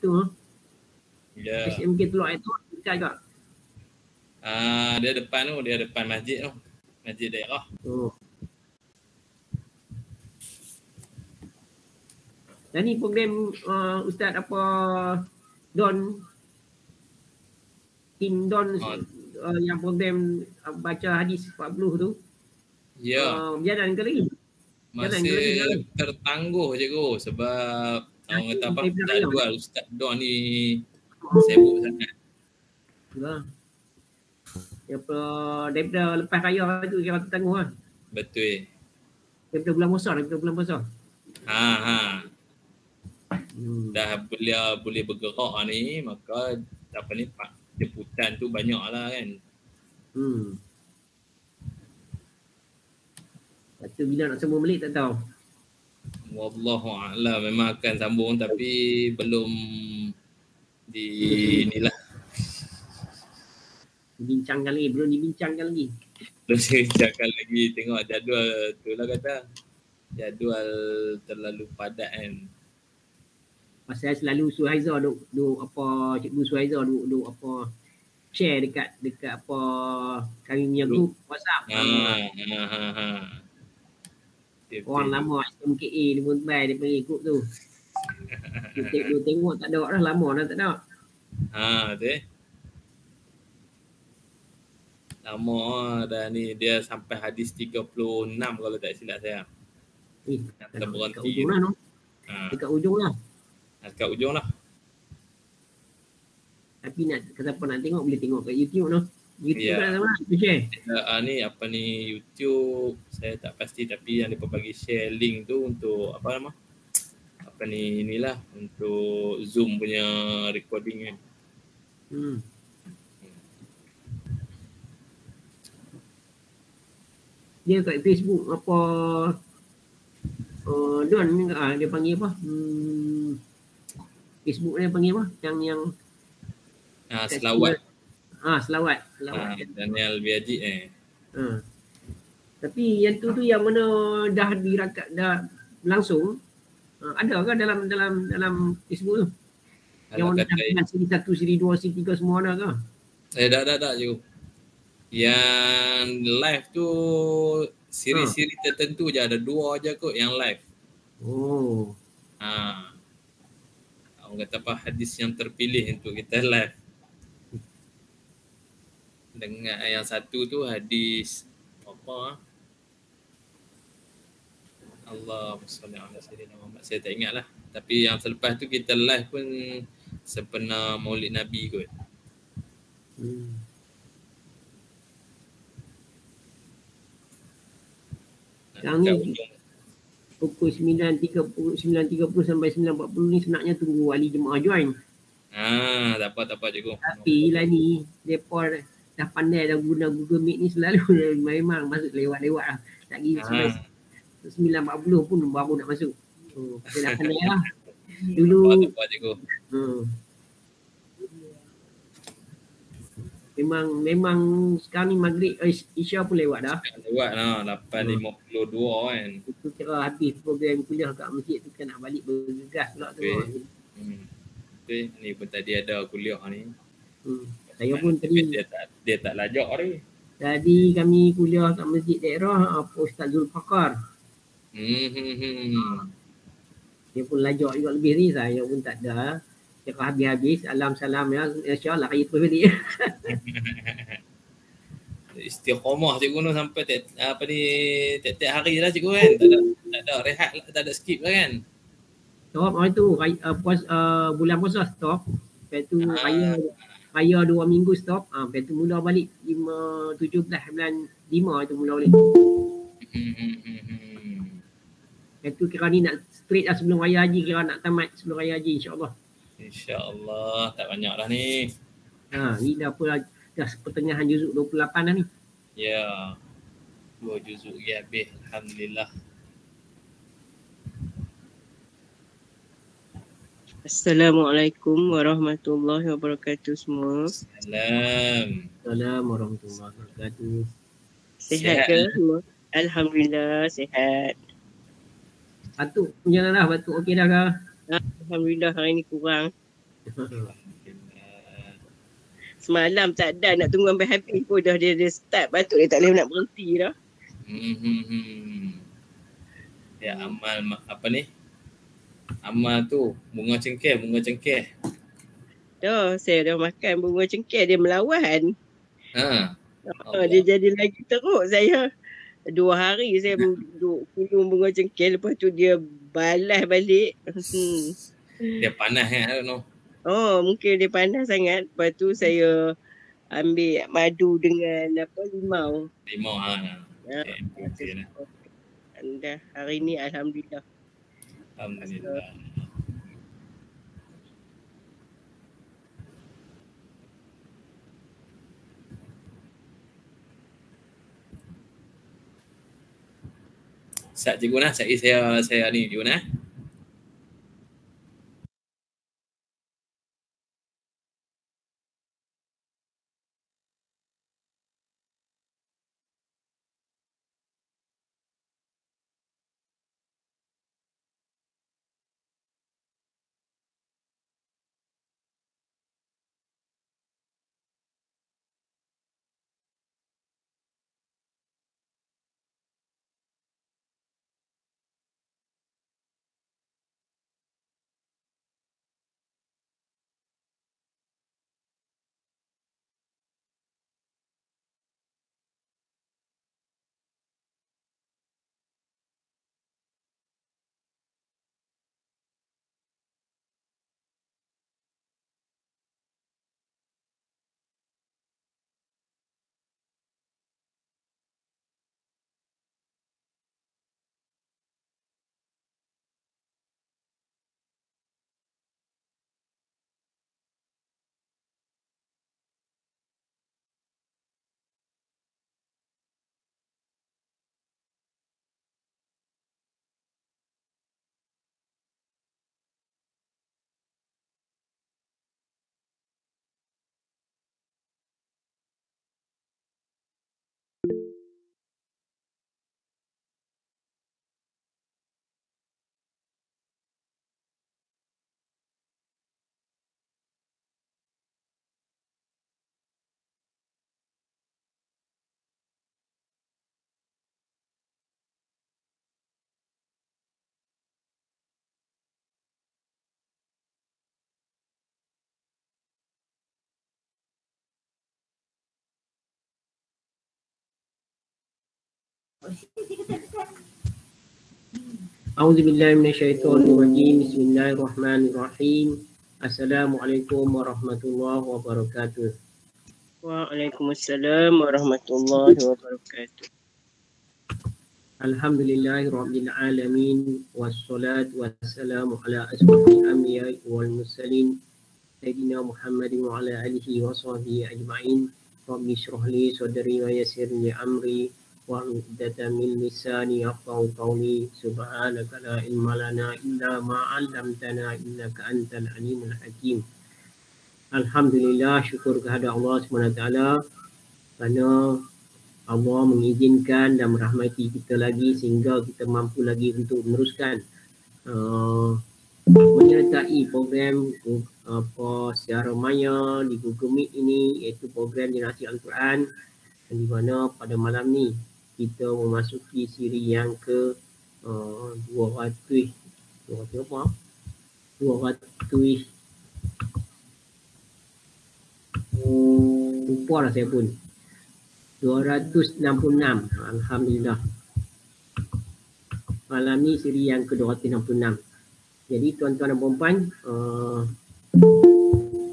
situ. Ya. SMK Teluk Air tu dekat juga. Dia depan tu, dia depan masjid tu. Masjid daerah. Oh. Dan ni program Ustaz apa Don Tim Don yang program baca hadis 40 tu. Ya. Berjalan ke lagi? Masih tertangguh cikgu sebab orang kata apa, jadual Ustaz Don ni sibuk sangat. Ya. Daripada lepas raya tu kira tertangguh lah. Betul. Daripada bulan puasa. Dah boleh bergerak ni, maka apa ni jemputan tu banyak lah kan. Lepas tu bila nak sambung balik tak tahu. Wallahu'alam, memang akan sambung tapi belum inilah. Belum dibincangkan lagi. Tengok jadual tu lah kata. Jadual terlalu padat kan. Pasal selalu Suhaizah duk apa, Cikgu Suhaizah duk apa share dekat apa kami punya group WhatsApp. Orang lama SMKA dia pun buy dia panggil group tu. Dia tengok tak ada dah, lama dah tak ada. Betul. Lama dah ni, dia sampai hadis 36 kalau tak silap saya. Dekat ujung lah no. Dekat ujung lah. Tapi siapa nak tengok boleh tengok kat YouTube no. YouTube kan sama share. Ni apa ni YouTube saya tak pasti, tapi yang depa bagi share link tu untuk apa nama? Apa ni inilah untuk Zoom punya recording kan. Dia kat Facebook apa Don dia panggil apa? Facebook dia panggil apa? Yang selawat. Selawat. Daniel Biaji Tapi yang tu yang mana dah dirakat dah langsung ada ke dalam Facebook tu? Yang mana dah siri 1, siri 2, siri 3 semua ada ke? Dah je. Yang live tu siri-siri tertentu je, ada 2 je kot yang live. Orang kata apa, hadis yang terpilih untuk kita live. Dengan yang satu tu hadis apa? Allahumma salli ala sayyidina Muhammad. Saya tak ingat lah. Tapi yang selepas tu kita live pun sempena Maulid Nabi kot. Sekarang ni pukul 9.30 sampai 9.40 ni sebenarnya tunggu wali jemaah join. Tak apa cikgu. Tapi lah ni mereka dah pandai dah guna Google Meet ni selalu memang masuk lewat-lewat lah. Lagi 9.40 pun baru nak masuk. Kita dah pandai lah. Dulu tak apa cikgu. Memang sekarang ni maghrib Isya pun lewat dah. Lewat lah 8.52 kan. Itu kira habis program kuliah kat masjid tu kan nak balik bergegas pula tu. Betul. Ni pun tadi ada kuliah ni. Saya pun tadi dia tak lajak ni. Tadi kami kuliah kat masjid daerah Ustaz Zulfaqar. Dia pun lajak juga lebih ni, saya pun tak ada. Cakap habis-habis, salam ya, insyaAllah kaya terus balik. Istiqamah cikgu tu sampai tiap hari lah cikgu kan. Tak ada rehat lah, tak ada skip lah kan. Stop itu bulan puasa stop. Lepas tu raya 2 minggu stop. Lepas tu mula balik 17 bulan 5 tu mula balik. Lepas tu kira ni nak straight lah sebelum raya haji, kira nak tamat sebelum raya haji insyaAllah. InsyaAllah tak banyak dah ni. Ni dah pertengahan juzuk 28 dah ni. Ya. 2 juzuk lagi habis. Alhamdulillah. Assalamualaikum warahmatullahi wabarakatuh semua. Assalamualaikum warahmatullahi wabarakatuh. Sihat ke semua? Alhamdulillah sihat. Batuk punya dah, batuk okey dah ke? Alhamdulillah hari ni kurang. Semalam tak ada, nak tunggu sampai habis pun dah dia start. Patut dia tak boleh nak berhenti dah. Ya, amal apa ni? Amal tu bunga cengkeh. Dah, saya dah makan bunga cengkeh, dia melawan. Allah. Dia jadi lagi teruk saya. 2 hari saya duduk minum bunga cengkeh, lepas tu dia balas balik. Dia panas kan no? Oh, mungkin dia panas sangat. Lepas tu saya ambil madu dengan limau. Okay. Dah hari ni alhamdulillah. Sat cikgu nah, saya ni cikgu nah. A'udzubillahi minasyaitonirrajim. Bismillahirrahmanirrahim. Assalamualaikum warahmatullahi wabarakatuh. Waalaikumsalam warahmatullahi wabarakatuh. Alhamdulillahirabbil alamin wassalatu wassalamu ala asyrafil anbiya'i wal mursalin sayyidina Muhammadin wa ala alihi wa sahbihi ajma'in. Rabbi shrah li sadri wa yassir li amri wa uqdatan min lisani yafqahu qawli. Subhanaka la ilma lana illa ma 'allamtana innaka antal alimul hakim. Alhamdulillah, syukur kehadrat Allah SWT kerana Allah mengizinkan dan merahmati kita lagi sehingga kita mampu lagi untuk meneruskan menyertai program secara maya di Google Meet ini, iaitu program Generasi Al-Quran, di mana pada malam ni kita memasuki siri yang ke 200 lupa lah saya pun, 266. Alhamdulillah. Malam ni siri yang ke-266. Jadi tuan-tuan dan puan-puan,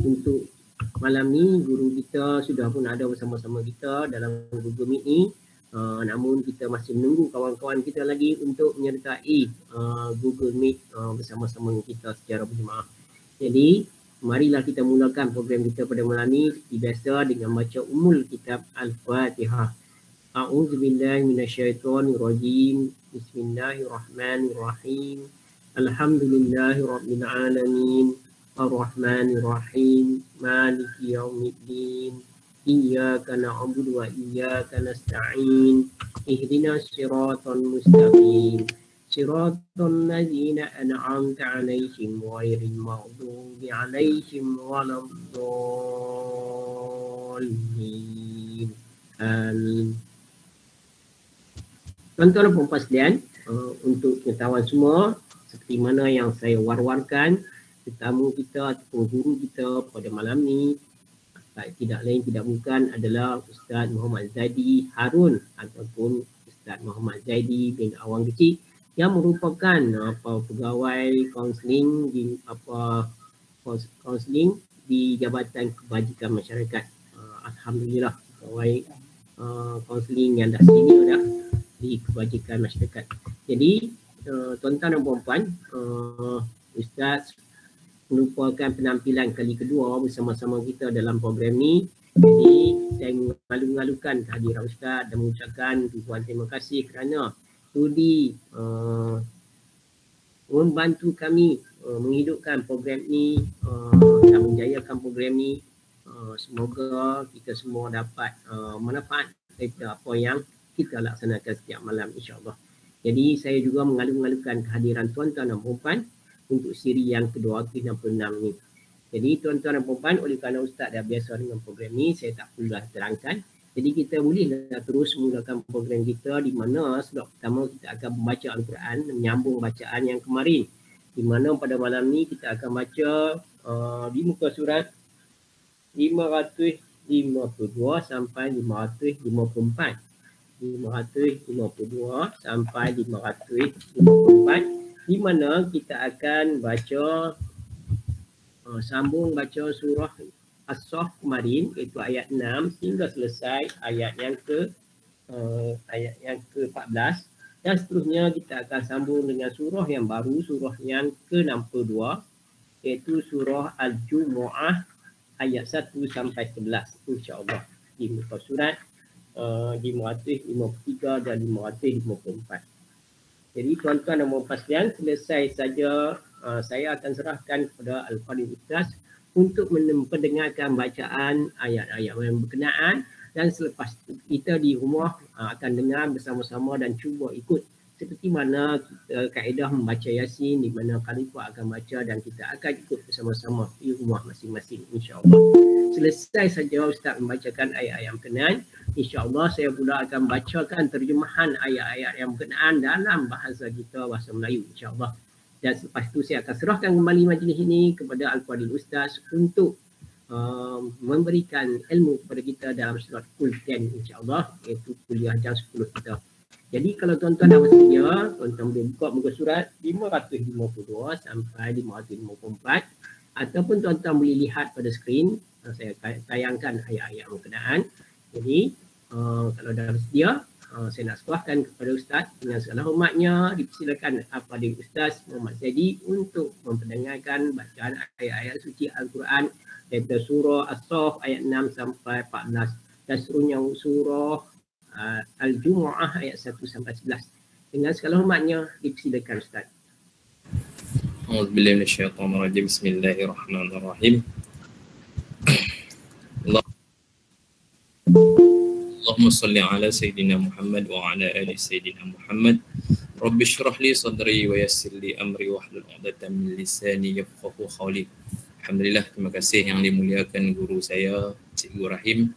untuk malam ni guru kita sudah pun ada bersama-sama kita dalam Google Meet ni. Namun kita masih menunggu kawan-kawan kita lagi untuk menyertai Google Meet bersama-sama kita secara berjemaah. Jadi marilah kita mulakan program kita pada malam ni seperti biasa dengan baca Ummul Kitab Al-Fatihah. A'udzubillahi minasyaitonirrajim. Bismillahirrahmanirrahim. Alhamdulillahirabbil alamin. Ar-Rahmanirrahim. Maliki yaumiddin. Iyyaka na'budu wa iyyaka nasta'in. Ihdinas siratal mustaqim. siratal ladzina an'amta 'alaihim ghairil maghdubi 'alaihim waladdallin. Amin. Tuan-tuan dan puan-puan sekalian, untuk pengetahuan semua, seperti mana yang saya war-warkan, tetamu kita ataupun guru kita pada malam ni tidak lain tidak bukan adalah Ustaz Muhammad Zaidi Harun ataupun Ustaz Muhammad Zaidi bin Awang Kecil yang merupakan pegawai kaunseling di Jabatan Kebajikan Masyarakat. Alhamdulillah, pegawai kaunseling yang dah senior dah di Kebajikan Masyarakat. Jadi tuan-tuan dan puan-puan, Ustaz merupakan penampilan kali kedua bersama-sama kita dalam program ni. Jadi saya mengalu-alukan kehadiran Ustaz dan mengucapkan ribuan terima kasih kerana sudi membantu kami menghidupkan program ni dan menjayakan program ni. Semoga kita semua dapat manfaat daripada apa yang kita laksanakan setiap malam, insya-Allah. Jadi saya juga mengalu-alukan kehadiran tuan-tuan dan puan-puan untuk siri yang ke-266 ni. Jadi tuan-tuan dan puan-puan, oleh kerana Ustaz dah biasa dengan program ni, saya tak perlulah terangkan. Jadi kita bolehlah terus mulakan program kita di mana slot pertama kita akan membaca Al-Quran, menyambung bacaan yang kemarin. Di mana pada malam ni kita akan baca di muka surat 552 sampai 554. 552 sampai 554, di mana kita akan baca sambung baca surah As-Saff kemarin, iaitu ayat 6 hingga selesai ayat yang ke-14, dan seterusnya kita akan sambung dengan surah yang baru, surah yang ke-62, iaitu surah Al-Jumu'ah ayat 1 sampai 11, insya-Allah, di muka surat 553 dan 554. Jadi tuan-tuan dan puan-puan sekalian, selesai saja saya akan serahkan kepada Al-Fadhil Ustaz untuk mendengarkan bacaan ayat-ayat yang berkenaan, dan selepas kita di rumah akan dengar bersama-sama dan cuba ikut seperti mana kaedah membaca Yasin, di mana khalifah akan baca dan kita akan ikut bersama-sama di rumah masing-masing, insya-Allah. Selesai saja Ustaz membacakan ayat-ayat yang berkenaan, insya-Allah saya pula akan bacakan terjemahan ayat-ayat yang berkenaan dalam bahasa kita, bahasa Melayu, insya-Allah. Dan selepas itu saya akan serahkan kembali majlis ini kepada Al-Fadhil Ustaz untuk memberikan ilmu kepada kita dalam slot full 10, insya-Allah, iaitu kuliah jam 10 kita. Jadi kalau tuan-tuan dah bersedia, tuan-tuan boleh buka muka surat 552 sampai 554, ataupun tuan-tuan boleh lihat pada skrin, saya tayangkan ayat-ayat berkenaan. Jadi kalau dah bersedia, saya nak serahkan kepada Ustaz dengan segala hormatnya. Dipersilakan Al-Fadhil Ustaz Muhammad Zaidi untuk memperdengarkan bacaan ayat-ayat suci Al-Quran daripada surah As-Saff ayat 6 sampai 14 dan seterusnya surah Al-Jumu'ah ayat 1 sampai 11. Dengan segala hormatnya, dipersilakan Ustaz. A'udzubillahi minasyaitonir rajim. Bismillahirrahmanirrahim. Allahumma salli ala Sayyidina Muhammad wa ala ali Sayyidina Muhammad. Rabbi shrah li sadri wa yassir li amri wahlul 'uqdatam min lisani yafqahu qawli. Alhamdulillah, terima kasih yang dimuliakan guru saya, Cikgu Rahim,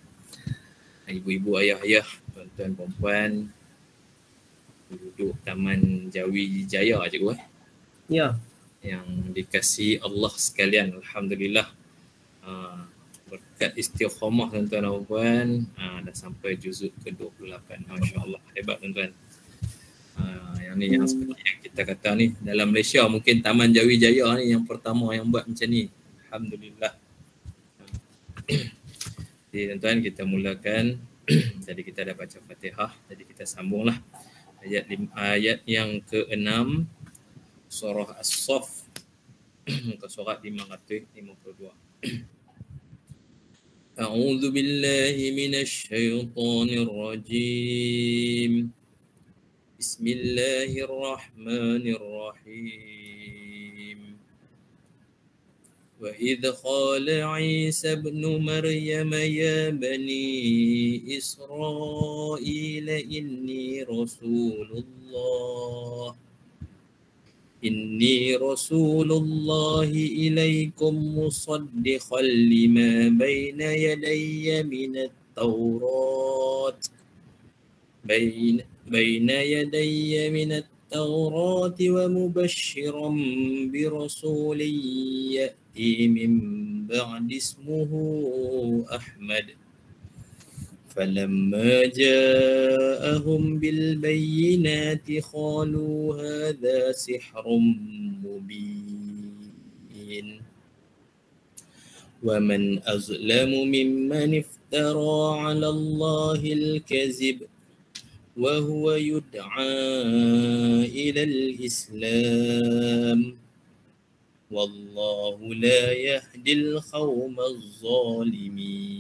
ibu-ibu, ayah-ayah, tuan-tuan, puan-puan, penduduk Taman Jawi Jaya, Cikgu. Ya. Yang dikasihi Allah sekalian, alhamdulillah. Berkat istiqamah tuan-tuan dan puan, dah sampai juzuk ke-28. Masya-Allah, hebat tuan-tuan. Yang ni yang seperti yang kita kata ni, dalam Malaysia mungkin Taman Jawi Jaya ni yang pertama yang buat macam ni. Alhamdulillah. Jadi tuan-tuan, kita mulakan. Jadi kita dah baca Fatihah, jadi kita sambunglah ayat yang ke-6 surah As-Saff, muka surat 552. A'udzu billahi minasy syaithanir rajim. Bismillahirrahmanirrahim. Wa idh qala Isa ibn Maryam ya bani Israil inni rasulullah إني رسول الله إليكم مصدقا لما بين يدي من التوراة ومبشرا برسول يأتي من بعد اسمه أحمد فلما جاءهم بالبينات قالوا هذا سحر مبين ومن أظلم ممن افترى على الله الكذب وهو يدعى إلى الإسلام والله لا يهدي القوم الظالمين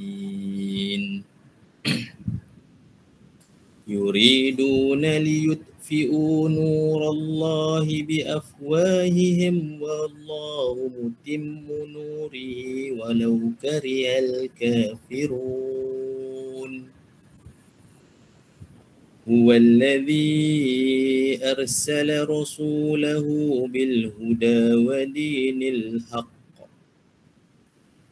يريدون ليطفئوا نور الله بأفواههم والله متم نوره ولو كره الكافرون هو الذي أرسل رسوله بالهدى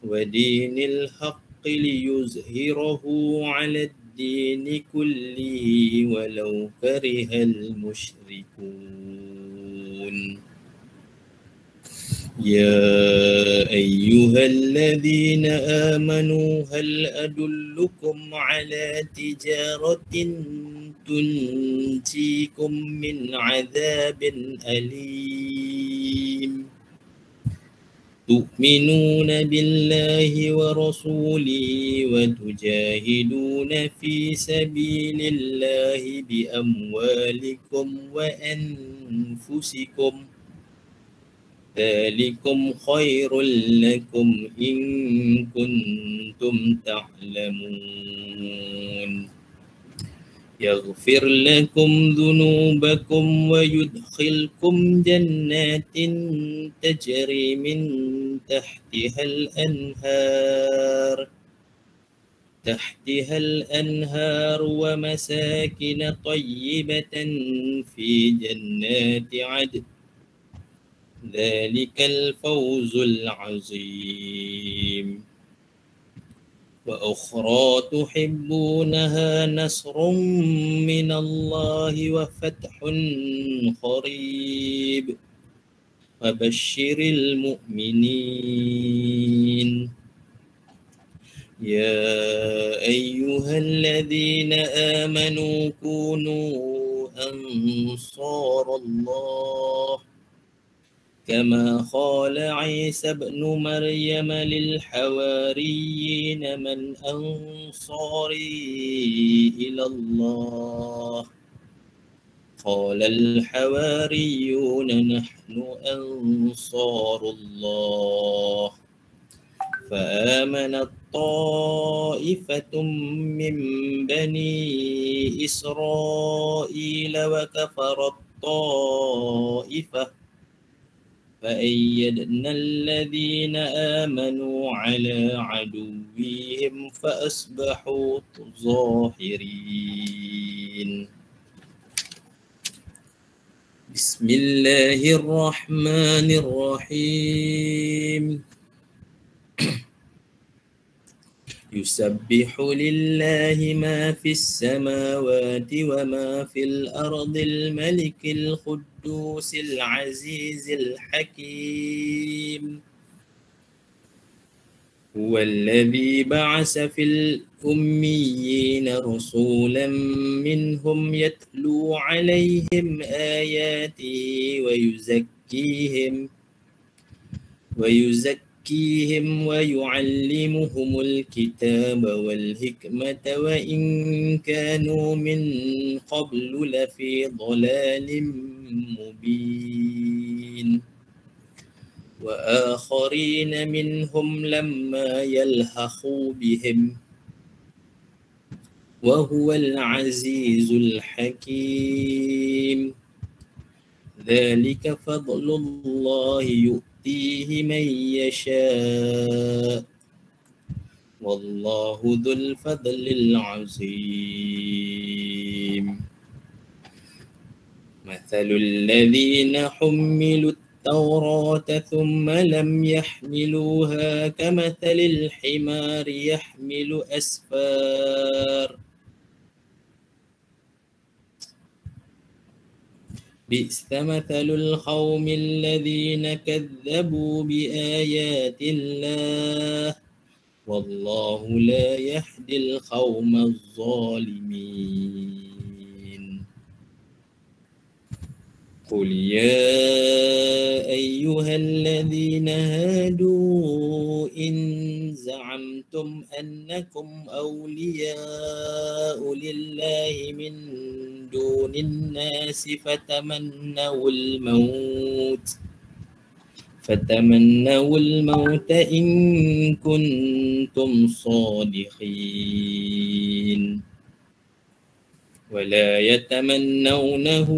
ودين الحق ليظهره على الدين كله ولو كره المشركون يا أيها الذين آمنوا هل أدلكم على تجارة تنجيكم من عذاب أليم تؤمنون بالله ورسوله وتجاهدون في سبيل الله بأموالكم وأنفسكم ذلكم خير لكم إن كنتم تعلمون يغفر لكم ذنوبكم ويدخلكم جنات تجري من تحتها الأنهار ومساكن طيبة في جنات عدن ذلك الفوز العظيم وأخرى تحبونها نصر من الله وفتح قريب وبشر المؤمنين يا أيها الذين آمنوا كونوا أنصار الله كما قال عيسى ابن مريم للحواريين من أنصاري إلى الله قال الحواريون نحن أنصار الله فآمنت طائفة من بني إسرائيل وكفرت طائفة فأيدنا الذين آمنوا على عدوهم فأصبحوا ظاهرين بسم الله الرحمن الرحيم يسبح لله ما في السماوات وما في الأرض الملك القدوس العزيز الحكيم هو الذي بعث في الأميين رسولا منهم يتلو عليهم آياته ويزكيهم ويعلمهم الكتاب والحكمة وإن كانوا من قبل لفي ضلال مبين وآخرين منهم لما يلحقوا بهم وهو العزيز الحكيم ذلك فضل الله يؤتيه من يشاء والله ذو الفضل العظيم. مثل الذين حملوا التوراة ثم لم يحملوها كمثل الحمار يحمل أسفار بئس مثل القوم الذين كذبوا بآيات الله والله لا يهدي القوم الظالمين قل يا أيها الذين هادوا إن زعمتم أنكم أولياء لله من دون الناس فتمنوا الموت إن كنتم صادقين ولا يتمنونه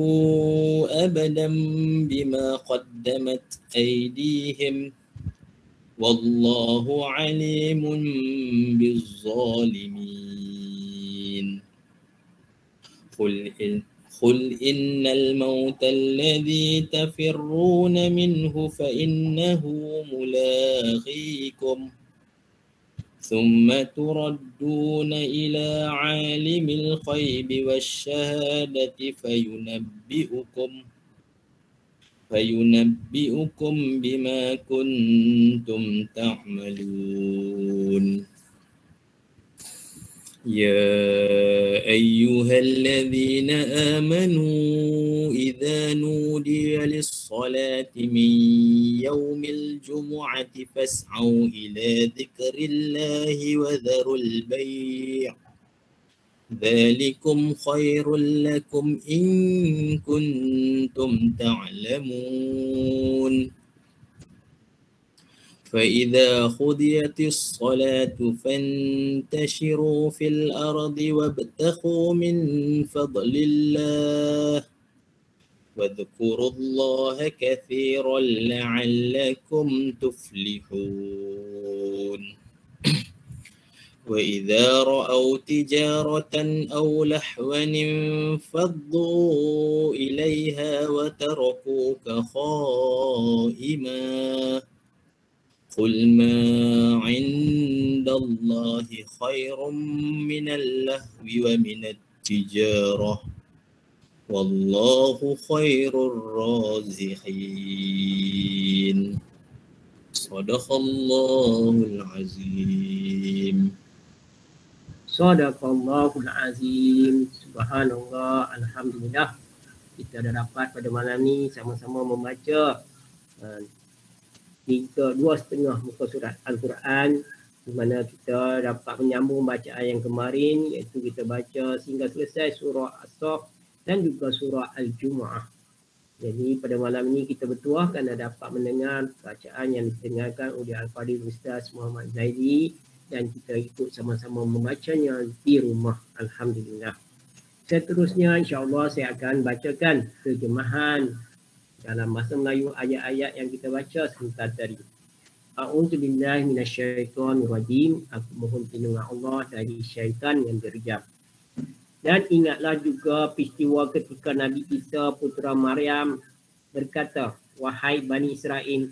أبدا بما قدمت أيديهم والله عليم بالظالمين قل إن الموت الذي تفرون منه فإنه ملاقيكم ثم تردون إلى عالم الغيب والشهادة فينبئكم بما كنتم تعملون يا أيها الذين آمنوا إذا نودي للصلاة من يوم الجمعة فاسعوا إلى ذكر الله وذروا البيع ذلكم خير لكم إن كنتم تعلمون فإذا قضيت الصلاة فانتشروا في الأرض وابتغوا من فضل الله واذكروا الله كثيرا لعلكم تفلحون وإذا رأوا تجارة أو لهوا انفضوا إليها وتركوك قائما قل ما عند الله خير من اللهو ومن التجارة والله خير الرازقين صدق الله العظيم Sadaqallahul azim. Subhanallah, alhamdulillah. Kita dah dapat pada malam ni sama-sama membaca 2.5 muka surat Al-Quran, di mana kita dapat menyambung bacaan yang kemarin, iaitu kita baca sehingga selesai surah As-Saff dan juga surah Al-Jumu'ah. Jadi pada malam ini kita bertuah kerana dapat mendengar bacaan yang didengarkan oleh Al-Fadhil Ustaz Muhammad Zaidi, dan kita ikut sama-sama membacanya di rumah. Alhamdulillah. Seterusnya insya-Allah saya akan bacakan terjemahan dalam bahasa Melayu ayat-ayat yang kita baca sebentar tadi. A'udzubillahi minasyaitonirrajim. Aku mohon perlindungan Allah dari syaitan yang derjam. Dan ingatlah juga peristiwa ketika Nabi Isa putera Maryam berkata, wahai Bani Israel,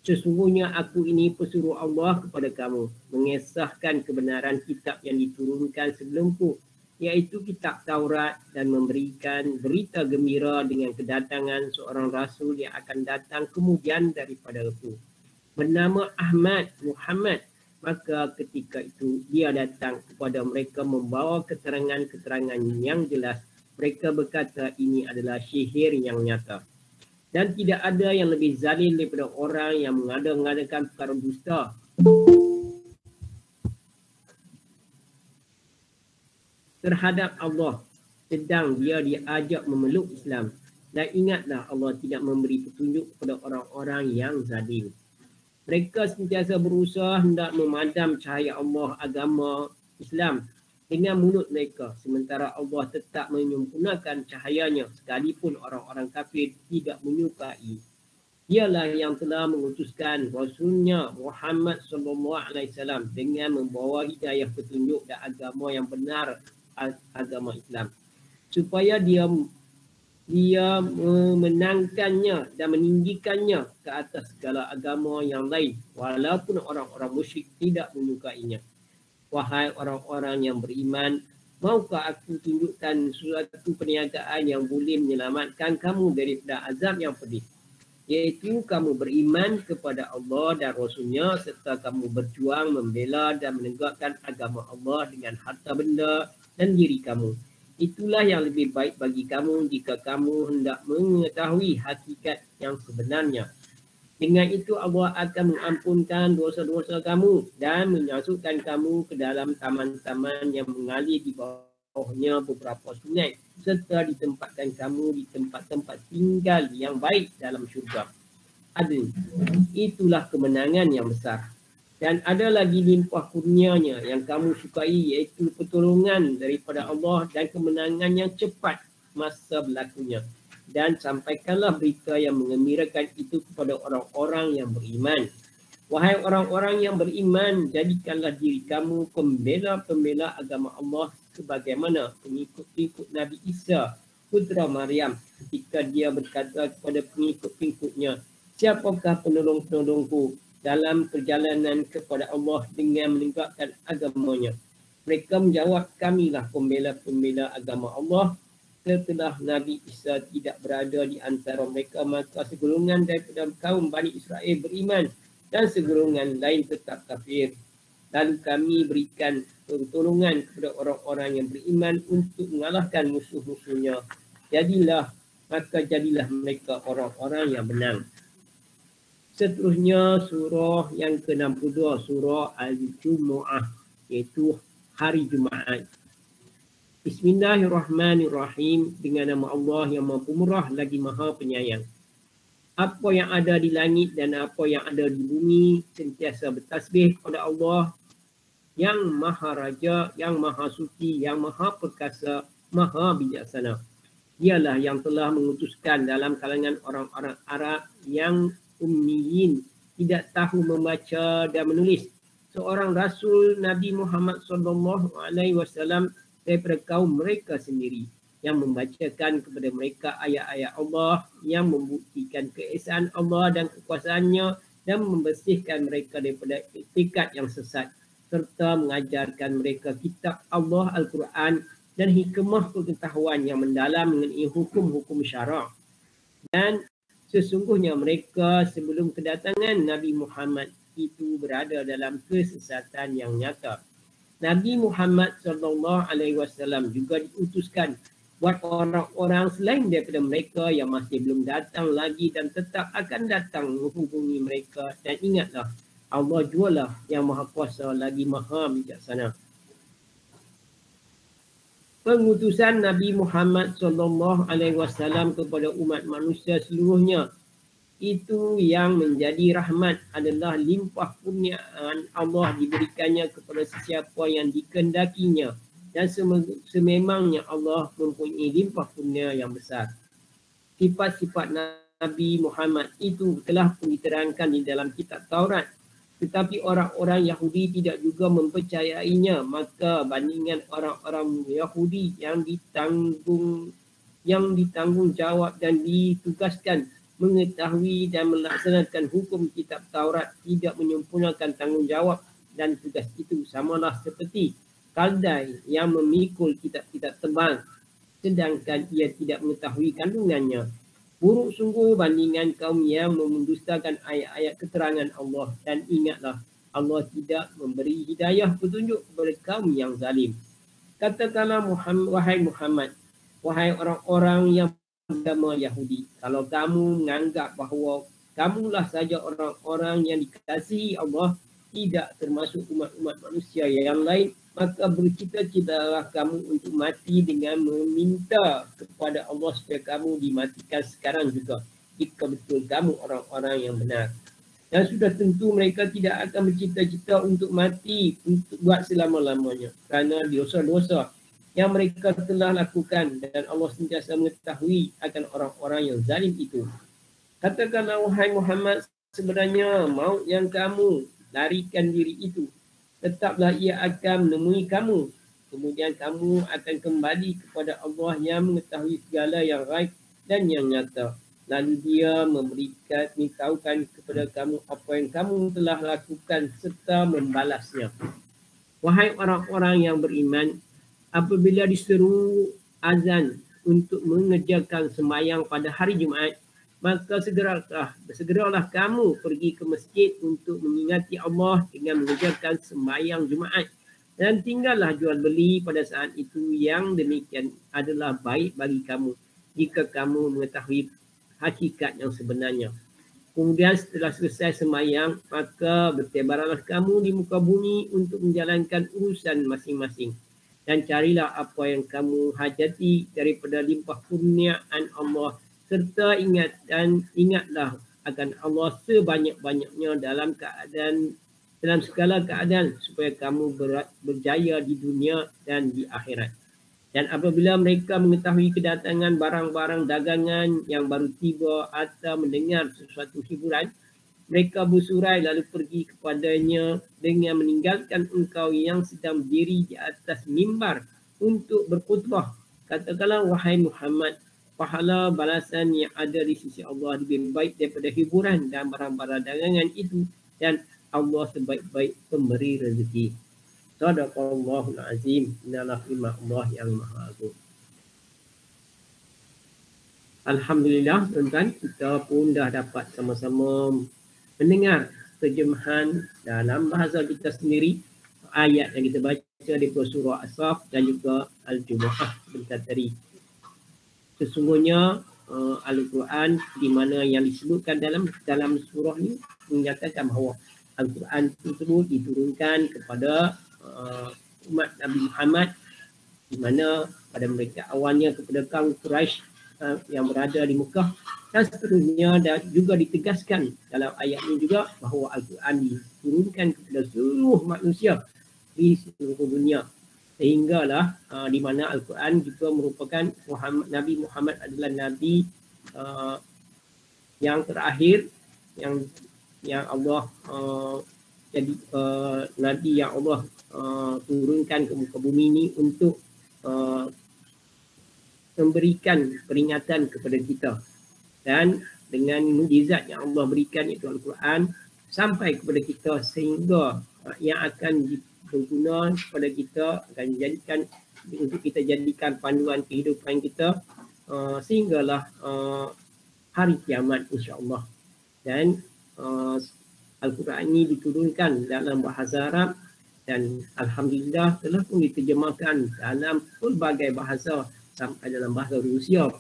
sesungguhnya aku ini pesuruh Allah kepada kamu, mengesahkan kebenaran kitab yang diturunkan sebelumku, iaitu kitab Taurat, dan memberikan berita gembira dengan kedatangan seorang rasul yang akan datang kemudian daripada aku, bernama Ahmad Muhammad. Maka ketika itu dia datang kepada mereka membawa keterangan-keterangan yang jelas. Mereka berkata ini adalah sihir yang nyata. Dan tidak ada yang lebih zalim daripada orang yang mengada-ngadakan perkara dusta terhadap Allah sedang dia diajak memeluk Islam. Dan ingatlah Allah tidak memberi petunjuk kepada orang-orang yang zalim. Mereka sentiasa berusaha hendak memadam cahaya Allah agama Islam dengan mulut mereka, sementara Allah tetap menyempurnakan cahayanya sekalipun orang-orang kafir tidak menyukai. Dialah yang telah mengutuskan Rasulnya Muhammad SAW dengan membawa hidayah petunjuk dan agama yang benar, agama Islam, supaya dia Dia memenangkannya dan meninggikannya ke atas segala agama yang lain walaupun orang-orang musyrik tidak menyukainya. Wahai orang-orang yang beriman, maukah aku tunjukkan suatu perniagaan yang boleh menyelamatkan kamu daripada azab yang pedih? Iaitu kamu beriman kepada Allah dan Rasulnya serta kamu berjuang membela dan menegakkan agama Allah dengan harta benda dan diri kamu. Itulah yang lebih baik bagi kamu jika kamu hendak mengetahui hakikat yang sebenarnya. Dengan itu Allah akan mengampunkan dosa-dosa kamu dan menyasukkan kamu ke dalam taman-taman yang mengalir di bawahnya beberapa sungai serta ditempatkan kamu di tempat-tempat tinggal yang baik dalam syurga. Adil. Itulah kemenangan yang besar. Dan ada lagi limpah kurnianya yang kamu sukai, iaitu pertolongan daripada Allah dan kemenangan yang cepat masa berlakunya. Dan sampaikanlah berita yang mengembirakan itu kepada orang-orang yang beriman. Wahai orang-orang yang beriman, jadikanlah diri kamu pembela-pembela agama Allah sebagaimana pengikut-pengikut Nabi Isa, putera Maryam, ketika dia berkata kepada pengikut-pengikutnya, siapakah penolong-penolongku dalam perjalanan kepada Allah dengan menegakkan agamanya? Mereka menjawab, kamilah pembela-pembela agama Allah. Setelah Nabi Isa tidak berada di antara mereka, maka segolongan daripada kaum Bani Israel beriman dan segolongan lain tetap kafir. Lalu kami berikan pertolongan kepada orang-orang yang beriman untuk mengalahkan musuh-musuhnya. Jadilah mereka orang-orang yang benar. Seterusnya surah yang ke-62, surah Al-Jumu'ah, iaitu hari Jumaat. Bismillahirrahmanirrahim, dengan nama Allah yang Maha Pemurah lagi Maha Penyayang. Apa yang ada di langit dan apa yang ada di bumi sentiasa bertasbih kepada Allah yang Maha Raja, yang Maha Suci, yang Maha Perkasa, Maha Bijaksana. Dialah yang telah mengutuskan dalam kalangan orang-orang Arab yang ummiyin, tidak tahu membaca dan menulis, seorang Rasul Nabi Muhammad SAW daripada kaum mereka sendiri, yang membacakan kepada mereka ayat-ayat Allah, yang membuktikan keesaan Allah dan kekuasaannya, dan membersihkan mereka daripada etikat yang sesat, serta mengajarkan mereka kitab Allah Al-Quran dan hikmah pengetahuan yang mendalam mengenai hukum-hukum syarak. Dan sesungguhnya mereka sebelum kedatangan Nabi Muhammad itu berada dalam kesesatan yang nyata. Nabi Muhammad SAW juga diutuskan buat orang-orang selain daripada mereka yang masih belum datang lagi dan tetap akan datang menghubungi mereka. Dan ingatlah, Allah jualah yang Maha Kuasa lagi Maha Bijaksana. Pengutusan Nabi Muhammad SAW kepada umat manusia seluruhnya itu yang menjadi rahmat adalah limpah kurniaan Allah diberikannya kepada sesiapa yang dikehendakinya, dan sememangnya Allah mempunyai limpah kurnia yang besar. Sifat-sifat Nabi Muhammad itu telah pun diterangkan di dalam kitab Taurat, tetapi orang-orang Yahudi tidak juga mempercayainya. Maka bandingan orang-orang Yahudi yang ditanggungjawab dan ditugaskan mengetahui dan melaksanakan hukum kitab Taurat tidak menyempurnakan tanggungjawab dan tugas itu, samalah seperti kaldai yang memikul kitab-kitab tebal sedangkan ia tidak mengetahui kandungannya. Buruk sungguh bandingan kaum yang mendustakan ayat-ayat keterangan Allah. Dan ingatlah, Allah tidak memberi hidayah petunjuk kepada kaum yang zalim. Katakanlah wahai Muhammad, wahai orang-orang yang beragama Yahudi, kalau kamu menganggap bahawa kamulah saja orang-orang yang dikasihi Allah, tidak termasuk umat-umat manusia yang lain, maka bercita-citalah kamu untuk mati dengan meminta kepada Allah supaya kamu dimatikan sekarang juga, jika betul kamu orang-orang yang benar. Dan sudah tentu mereka tidak akan bercita-cita untuk mati untuk buat selama-lamanya kerana dosa-dosa yang mereka telah lakukan, dan Allah sentiasa mengetahui akan orang-orang yang zalim itu. Katakanlah wahai Muhammad, sebenarnya maut yang kamu larikan diri itu, tetaplah ia akan menemui kamu. Kemudian kamu akan kembali kepada Allah yang mengetahui segala yang gaib dan yang nyata. Lalu dia memberitahukan kepada kamu apa yang kamu telah lakukan serta membalasnya. Wahai orang-orang yang beriman, apabila diseru azan untuk mengerjakan sembahyang pada hari Jumaat, maka segeralah kamu pergi ke masjid untuk mengingati Allah dengan mengerjakan sembahyang Jumaat. Dan tinggallah jual beli pada saat itu, yang demikian adalah baik bagi kamu jika kamu mengetahui hakikat yang sebenarnya. Kemudian setelah selesai sembahyang, maka bertebaranlah kamu di muka bumi untuk menjalankan urusan masing-masing. Dan carilah apa yang kamu hajati daripada limpah kurniaan Allah, serta ingatlah akan Allah sebanyak-banyaknya dalam segala keadaan, supaya kamu berjaya di dunia dan di akhirat. Dan apabila mereka mengetahui kedatangan barang-barang dagangan yang baru tiba atau mendengar sesuatu hiburan, mereka bersurai lalu pergi kepadanya dengan meninggalkan engkau yang sedang berdiri di atas mimbar untuk berkhutbah. Katakanlah, wahai Muhammad, pahala balasan yang ada di sisi Allah lebih baik daripada hiburan dan barang-barang dagangan itu, dan Allah sebaik-baik pemberi rezeki. Sadaqallahul azim. Inilah firman Allah yang Maha Agung. Alhamdulillah, tuan-tuan, kita pun dah dapat sama-sama mendengar terjemahan dalam bahasa kita sendiri ayat yang kita baca di surah As-Saff dan juga Al-Jumu'ah sebentar tadi. Sesungguhnya Al-Quran di mana yang disebutkan dalam surah ini menyatakan bahawa Al-Quran tersebut diturunkan kepada umat Nabi Muhammad, di mana pada mereka awalnya kepada kaum Quraisy yang berada di Mekah, dan seterusnya. Dan juga ditegaskan dalam ayat ini juga bahawa Al-Quran diturunkan kepada seluruh manusia di seluruh dunia, sehinggalah di mana Al-Quran juga merupakan Nabi Muhammad adalah Nabi yang terakhir yang Allah jadi Nabi yang Allah turunkan ke muka bumi ini untuk memberikan peringatan kepada kita. Dan dengan mukjizat yang Allah berikan, iaitu Al-Quran, sampai kepada kita sehingga yang akan berguna kepada kita, akan dijadikan untuk kita jadikan panduan kehidupan kita sehinggalah hari kiamat, insya-Allah. Dan Al-Quran ini diturunkan dalam bahasa Arab, dan Alhamdulillah telah pun diterjemahkan dalam pelbagai bahasa sampai dalam bahasa Rusia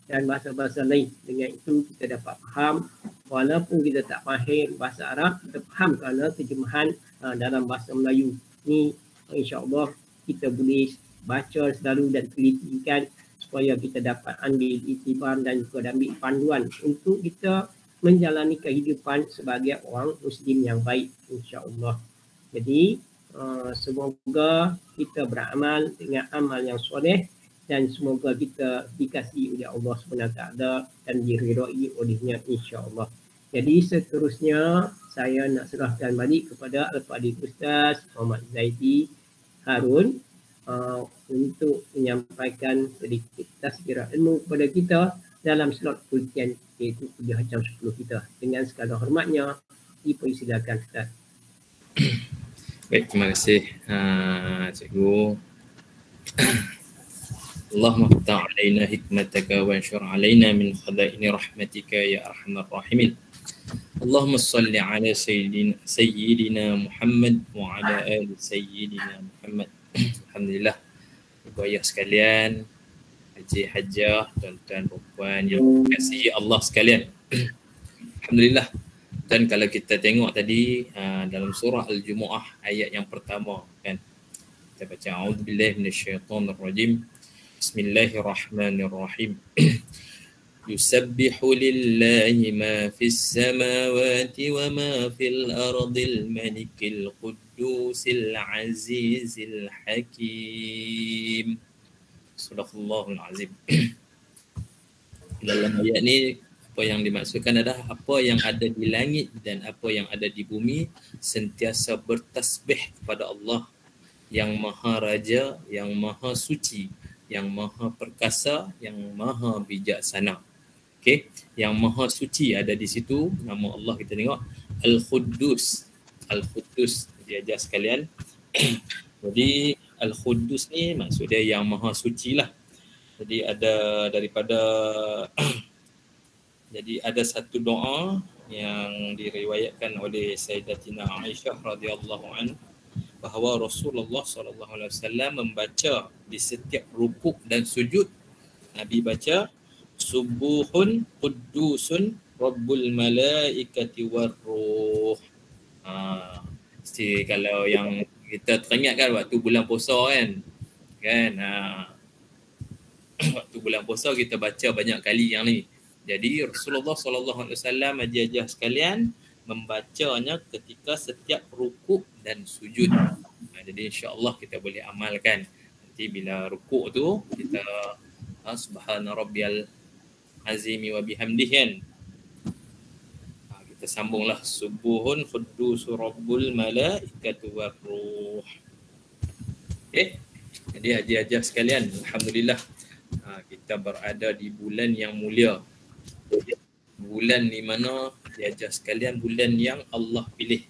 dan bahasa-bahasa lain. Dengan itu kita dapat faham, walaupun kita tak faham bahasa Arab, kita faham kerana terjemahan dalam bahasa Melayu. Ini insya-Allah kita boleh baca selalu dan telitikan supaya kita dapat ambil iktibar dan juga ambil panduan untuk kita menjalani kehidupan sebagai orang Muslim yang baik, insya-Allah. Jadi semoga kita beramal dengan amal yang soleh, dan semoga kita dikasihi oleh Allah SWT dan diridai olehnya, insya-Allah. Jadi seterusnya saya nak serahkan balik kepada Al-Fadhil Ustaz Muhammad Zaidi Harun untuk menyampaikan sedikit tazkirah ilmu kepada kita dalam slot kuliah, iaitu kuliah jam 10 kita. Dengan segala hormatnya, dipersilakan Ustaz. Baik, terima kasih Cikgu. Allahumma ftah alaina hikmataka wa anshur alaina min khadaini rahmatika ya arhamar rahimin. Allahumma salli ala sayyidina Muhammad wa ala ali sayyidina Muhammad. Alhamdulillah, ibu ayah sekalian, haji hajah, tuan-tuan puan yang dikasihi Allah sekalian. Alhamdulillah. Dan kalau kita tengok tadi dalam surah Al-Jumu'ah ayat yang pertama kan, kita baca a'udzubillahi minasyaitonirrajim. Bismillahirrahmanirrahim. Yusabbihu lillahi ma fis samawati wa ma fil ardil malikil quddusil azizil hakim. Sadaqallahul azim. Dalam ayat ni apa yang dimaksudkan adalah apa yang ada di langit dan apa yang ada di bumi sentiasa bertasbih kepada Allah yang Maha Raja, yang Maha Suci, yang maha perkasa, yang maha bijaksana. Okey, yang maha suci ada di situ. Nama Allah kita tengok Al-Quddus. Al-Quddus dia sekalian. Jadi Al-Quddus ni maksud dia yang maha suci lah. Jadi ada daripada jadi ada satu doa yang diriwayatkan oleh Sayyidatina Aisyah radhiyallahu anha bahawa Rasulullah sallallahu alaihi wasallam membaca di setiap rukuk dan sujud, Nabi baca Subuhun Quddusun Rabbul Malaikati Warruh. Mesti kalau yang kita teringat kan waktu bulan puasa kan. Waktu bulan puasa kita baca banyak kali yang ni. Jadi Rasulullah sallallahu alaihi wasallam ajar sekalian membacanya ketika setiap rukuk dan sujud. Jadi insya-Allah kita boleh amalkan. Nanti bila rukuk tu kita subhana rabbiyal azimi wa bihamdihi kan. Kita sambunglah subuhun quddusur rabbul malaikatu warruh. Okey. Jadi haji-haji sekalian, alhamdulillah kita berada di bulan yang mulia. Bulan di mana haji sekalian bulan yang Allah pilih.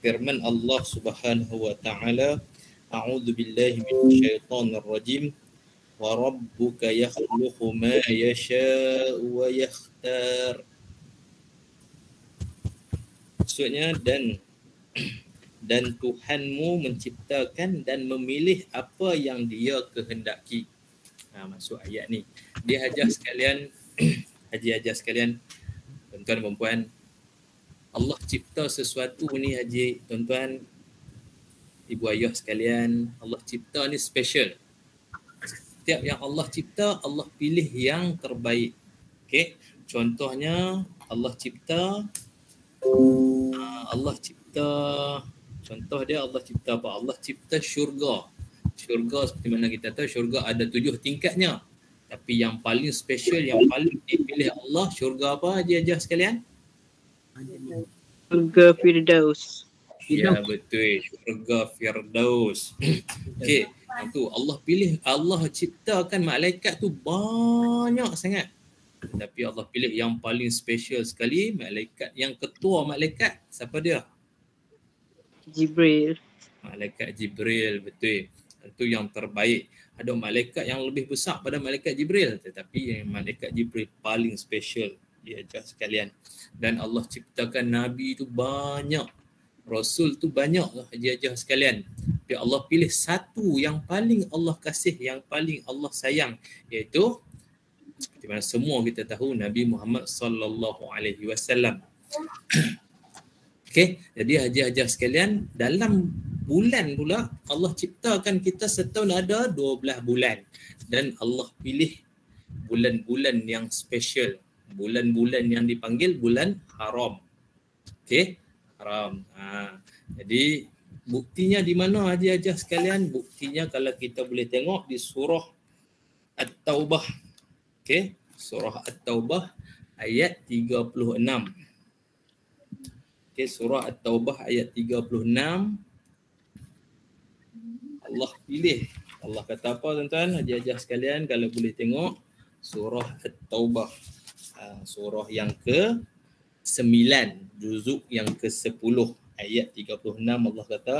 Firman Allah Subhanahu wa taala, a'udzu billahi minasyaitonir rajim. Wa rabbuka yakhluqu ma yasha'u wa yakhtar. Maksudnya dan Tuhanmu menciptakan dan memilih apa yang dia kehendaki. Masuk ayat ni. Dia hajar sekalian, haji-haji sekalian, tuan-tuan dan puan, Allah cipta sesuatu ni haji, tuan-tuan, ibu ayah sekalian, Allah cipta ni special. Setiap yang Allah cipta, Allah pilih yang terbaik. Okey, contohnya Allah cipta contoh dia Allah cipta apa? Allah cipta syurga. Syurga seperti mana kita tahu, syurga ada 7 tingkatnya. Tapi yang paling special, yang paling dipilih Allah, syurga apa haji-haji sekalian? Syurga Firdaus. Ya betul, syurga Firdaus. Okey, itu Allah pilih, Allah ciptakan malaikat tu banyak sangat. Tapi Allah pilih yang paling special sekali, malaikat yang ketua malaikat, siapa dia? Jibril. Malaikat Jibril, betul. Itu yang terbaik. Ada malaikat yang lebih besar pada malaikat Jibril, tetapi malaikat Jibril paling special dia ajar sekalian. Dan Allah ciptakan Nabi tu banyak, Rasul tu banyak lah dia ajar sekalian. Tapi Allah pilih satu yang paling Allah kasih, yang paling Allah sayang, iaitu seperti mana semua kita tahu Nabi Muhammad sallallahu alaihi wasallam. Okey, jadi haji-haji sekalian, dalam bulan pula Allah ciptakan kita setahun ada 12 bulan dan Allah pilih bulan-bulan yang special, bulan-bulan yang dipanggil bulan haram. Okey, haram. Jadi buktinya di mana haji-haji sekalian? Buktinya kalau kita boleh tengok di surah At-Taubah. Okey, surah At-Taubah ayat 36. Okey, surah At-Taubah ayat 36. Allah pilih. Allah kata apa tuan-tuan? Haji-haji sekalian kalau boleh tengok surah At-Taubah. Surah yang ke-9, juzuk yang ke-10 ayat 36 Allah kata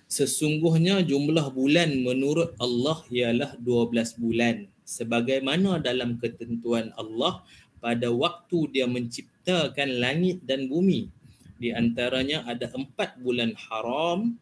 sesungguhnya jumlah bulan menurut Allah ialah 12 bulan sebagaimana dalam ketentuan Allah pada waktu dia menciptakan langit dan bumi. Di antaranya ada 4 bulan haram,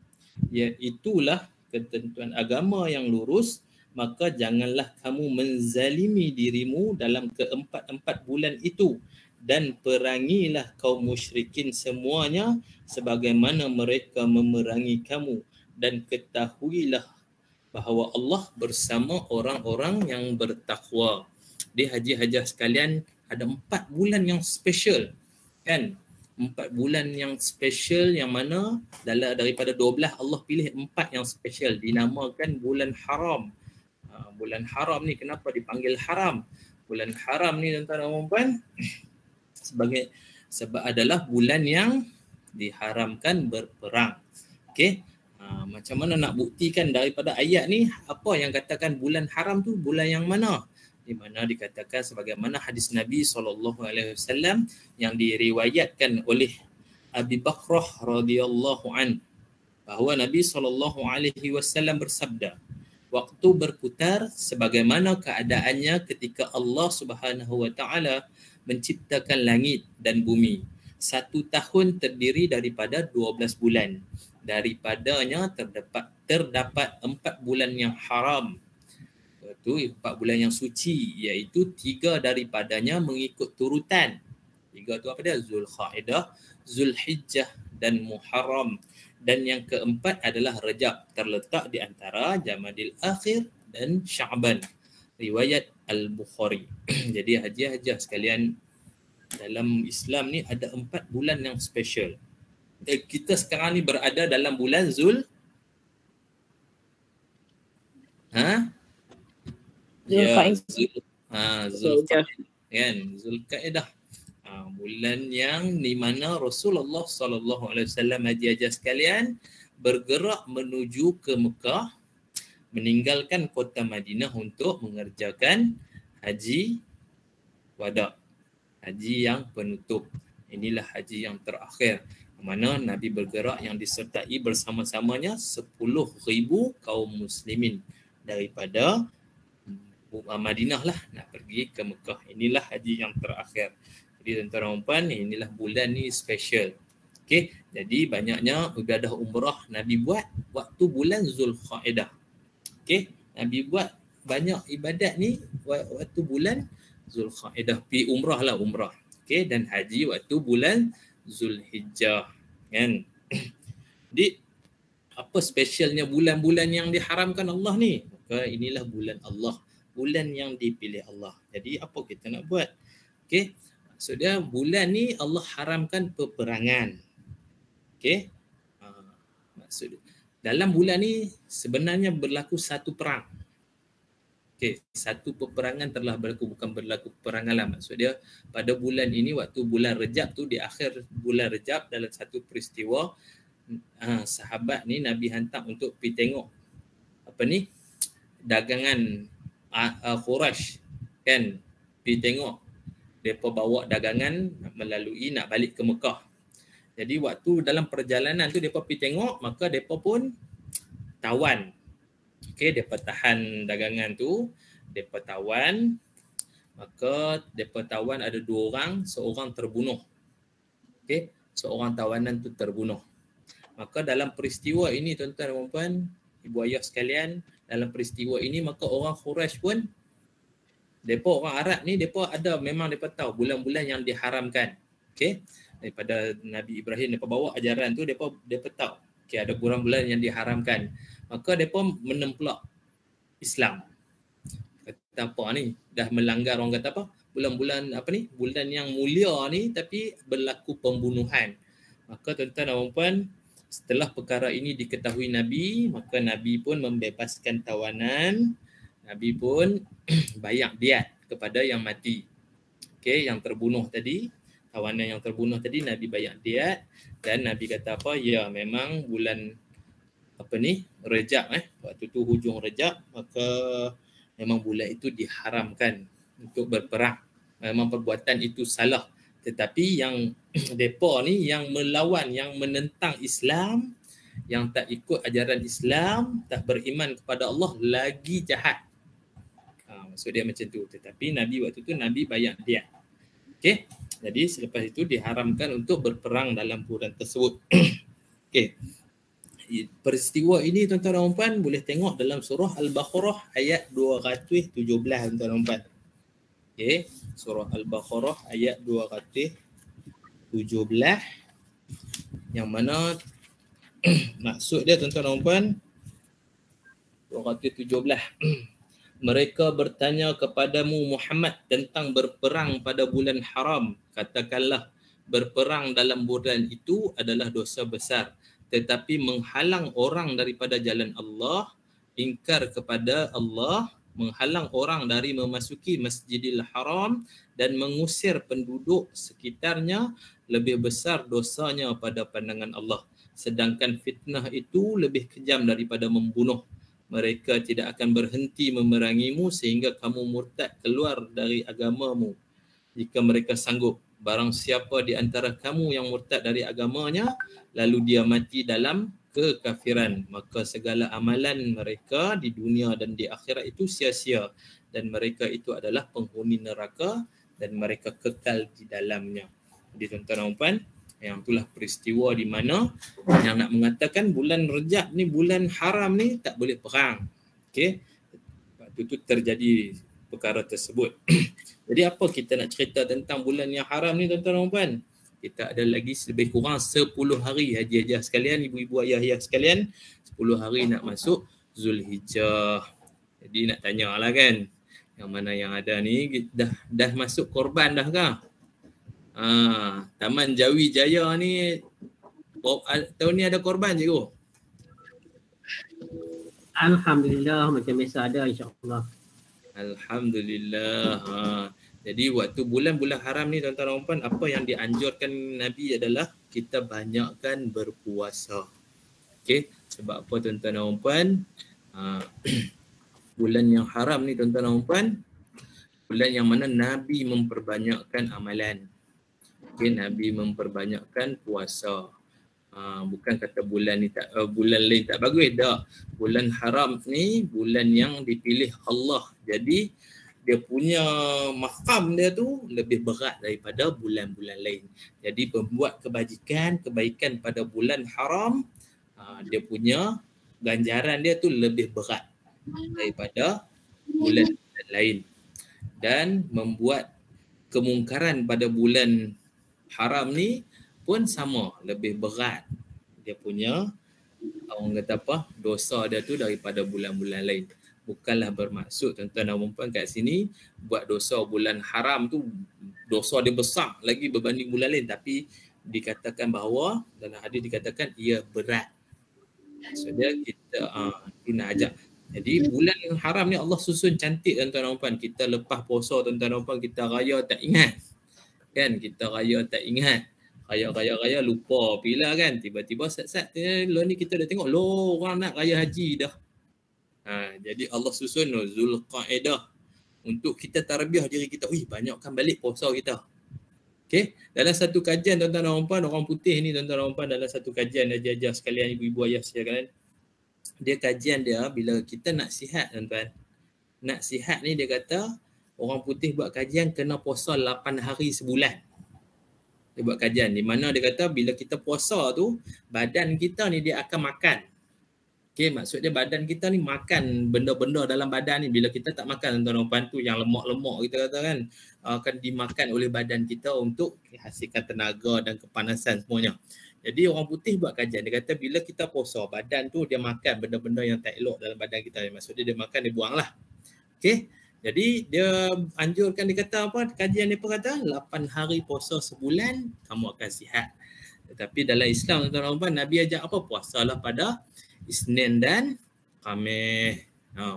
iaitulah ketentuan agama yang lurus, maka janganlah kamu menzalimi dirimu dalam keempat-empat bulan itu dan perangilah kaum musyrikin semuanya sebagaimana mereka memerangi kamu dan ketahuilah bahawa Allah bersama orang-orang yang bertakwa. Di haji-haji sekalian ada 4 bulan yang special kan? 4 bulan yang special yang mana daripada 12 Allah pilih 4 yang special dinamakan bulan haram. Bulan haram ni kenapa dipanggil haram? Bulan haram ni tuan-tuan dan puan sebab adalah bulan yang diharamkan berperang. Okey. Macam mana nak buktikan daripada ayat ni apa yang katakan bulan haram tu bulan yang mana? Di mana dikatakan sebagaimana hadis Nabi SAW yang diriwayatkan oleh Abi Bakrah radhiyallahu an, bahawa Nabi SAW bersabda, waktu berputar sebagaimana keadaannya ketika Allah Subhanahu wa taala menciptakan langit dan bumi. 1 tahun terdiri daripada 12 bulan. Daripadanya terdapat 4 bulan yang haram. Itu 4 bulan yang suci, iaitu 3 daripadanya mengikut turutan. 3 tu apa dia? Zulkaidah, Zulhijjah dan Muharram. Dan yang keempat adalah Rajab, terletak di antara Jamadil Akhir dan Sya'ban. Riwayat Al-Bukhari. Jadi hadiah-hadiah sekalian, dalam Islam ni ada 4 bulan yang special. Kita sekarang ni berada dalam bulan Zulkaidah. Kan? Zulkaidah. Bulan yang di mana Rasulullah SAW hadiah sekalian bergerak menuju ke Mekah, meninggalkan kota Madinah untuk mengerjakan haji wada, haji yang penutup. Inilah haji yang terakhir, mana Nabi bergerak yang disertai bersama-samanya 10,000 kaum muslimin daripada Madinah lah nak pergi ke Mekah. Inilah haji yang terakhir. Jadi tuan-tuan dan puan, inilah bulan ni special. Okey, jadi banyaknya ibadah umrah Nabi buat waktu bulan Zulkaidah. Okey, Nabi buat banyak ibadat ni waktu bulan Zulkaidah. Pi umrah lah, umrah. Okey, dan haji waktu bulan Zulhijjah, kan? Jadi apa specialnya bulan-bulan yang diharamkan Allah ni? Maka inilah bulan Allah, bulan yang dipilih Allah. Jadi apa kita nak buat? Okey, maksudnya bulan ni Allah haramkan peperangan. Okey, maksud dalam bulan ni sebenarnya berlaku satu perang. Okey, satu peperangan telah berlaku, bukan berlaku peperangan lah. Maksud dia pada bulan ini, waktu bulan Rejab tu, di akhir bulan Rejab, dalam satu peristiwa, sahabat ni Nabi hantar untuk pergi tengok apa ni, dagangan Quraisy, kan, pergi tengok. Mereka bawa dagangan melalui nak balik ke Mekah. Jadi waktu dalam perjalanan tu mereka pergi tengok, maka mereka pun tawan. Okey, mereka tahan dagangan tu, mereka tawan. Maka mereka tawan ada 2 orang, seorang terbunuh. Okey, seorang tawanan tu terbunuh. Maka dalam peristiwa ini, tuan-tuan dan puan, ibu ayah sekalian, dalam peristiwa ini maka orang Quraisy pun, mereka orang Arab ni, mereka ada, memang mereka tahu bulan-bulan yang diharamkan. Okey, daripada Nabi Ibrahim mereka bawa ajaran tu, mereka tahu okey ada bulan-bulan yang diharamkan. Maka mereka menemplak Islam. Kata apa ni, dah melanggar, orang kata apa, bulan-bulan apa ni, bulan yang mulia ni tapi berlaku pembunuhan. Maka tuan-tuan dan puan, setelah perkara ini diketahui Nabi, maka Nabi pun membebaskan tawanan. Nabi pun bayar diat kepada yang mati. Okey, yang terbunuh tadi, tawanan yang terbunuh tadi, Nabi bayar diat. Dan Nabi kata apa? Ya, memang bulan apa ni, Rejab, waktu tu hujung Rejab, maka memang bulan itu diharamkan untuk berperang. Memang perbuatan itu salah. Tetapi yang mereka ni yang melawan, yang menentang Islam, yang tak ikut ajaran Islam, tak beriman kepada Allah, lagi jahat. Maksud dia macam tu. Tetapi Nabi waktu tu, Nabi bayar dia. Okey, jadi selepas itu diharamkan untuk berperang dalam bulan tersebut. Okey, peristiwa ini tuan-tuan dan puan boleh tengok dalam surah Al-Baqarah ayat 217, tuan-tuan dan puan. Okey, surah Al-Baqarah ayat 217, yang mana maksud dia tuan-tuan dan puan, 217. Mereka bertanya kepadamu Muhammad tentang berperang pada bulan haram. Katakanlah, berperang dalam bulan itu adalah dosa besar, tetapi menghalang orang daripada jalan Allah, ingkar kepada Allah, menghalang orang dari memasuki Masjidil Haram dan mengusir penduduk sekitarnya lebih besar dosanya pada pandangan Allah. sedangkan fitnah itu lebih kejam daripada membunuh. Mereka tidak akan berhenti memerangimu sehingga kamu murtad keluar dari agamamu. Jika mereka sanggup, barang siapa di antara kamu yang murtad dari agamanya, lalu dia mati dalam kekafiran, maka segala amalan mereka di dunia dan di akhirat itu sia-sia, dan mereka itu adalah penghuni neraka dan mereka kekal di dalamnya. Jadi tuan-tuan dan puan, yang itulah peristiwa di mana yang nak mengatakan bulan Rejab ni, bulan haram ni, tak boleh perang. Okey. Sebab itu terjadi perkara tersebut. Jadi apa kita nak cerita tentang bulan yang haram ni tuan-tuan dan puan? Kita ada lagi lebih kurang 10 hari haji-hajah sekalian, ibu-ibu ayah-ayah sekalian, 10 hari nak masuk Zulhijjah. Jadi nak tanyalah kan, yang mana yang ada ni dah masuk korban dah ke? Taman Jawi Jaya ni tahun ni ada korban cikgu? Alhamdulillah, macam biasa ada, insya-Allah. Alhamdulillah. Jadi waktu bulan-bulan haram ni tuan-tuan dan puan, apa yang dianjurkan Nabi adalah kita banyakkan berpuasa. Okey, sebab apa tuan-tuan dan puan? Bulan yang haram ni tuan-tuan dan puan, bulan yang mana Nabi memperbanyakkan amalan. Okey, Nabi memperbanyakkan puasa. Bukan kata bulan ni tak bulan lain tak bagus, tak. Bulan haram ni bulan yang dipilih Allah. Jadi dia punya maqam dia tu lebih berat daripada bulan-bulan lain. Jadi pembuat kebaikan pada bulan haram, dia punya ganjaran dia tu lebih berat daripada bulan-bulan lain. Dan membuat kemungkaran pada bulan haram ni pun sama, lebih berat. Dia punya, orang kata apa, dosa dia tu daripada bulan-bulan lain. Bukanlah bermaksud tuan-tuan dan puan kat sini buat dosa bulan haram tu dosa dia besar lagi berbanding bulan lain, tapi dikatakan bahawa dalam hadis dikatakan ia berat. So dia kita nak ajak. Jadi bulan yang haram ni Allah susun cantik tuan-tuan dan puan. Kita lepas puasa tuan-tuan dan puan, kita raya tak ingat. Kan, kita raya tak ingat. Raya lupa pila kan. Tiba-tiba sat-sat ni kita dah tengok orang nak raya haji dah. Jadi Allah susun Zulqa'edah untuk kita tarbiah diri kita. Banyakkan balik puasa kita. Okey, dalam satu kajian tuan-tuan dan puan, orang putih ni tuan-tuan dan puan, dalam satu kajian ajar-ajar sekalian, ibu-ibu ayah sekalian, dia kajian dia bila kita nak sihat tuan-tuan. Nak sihat ni dia kata orang putih buat kajian kena puasa 8 hari sebulan. Dia buat kajian di mana dia kata bila kita puasa tu badan kita ni dia akan makan. Okey, maksud dia badan kita ni makan benda-benda dalam badan ni. Bila kita tak makan tuan-tuan dan puan tu, yang lemak-lemak kita kata kan, akan dimakan oleh badan kita untuk hasilkan tenaga dan kepanasan semuanya. Jadi orang putih buat kajian, dia kata bila kita puasa, badan tu dia makan benda-benda yang tak elok dalam badan kita. Maksud dia makan, dia buang lah. Okey, jadi dia anjurkan, dia kata apa, kajian dia pun kata 8 hari puasa sebulan kamu akan sihat. Tetapi dalam Islam tuan-tuan dan puan, Nabi ajak apa? Puasalah pada Isnin dan Khamis.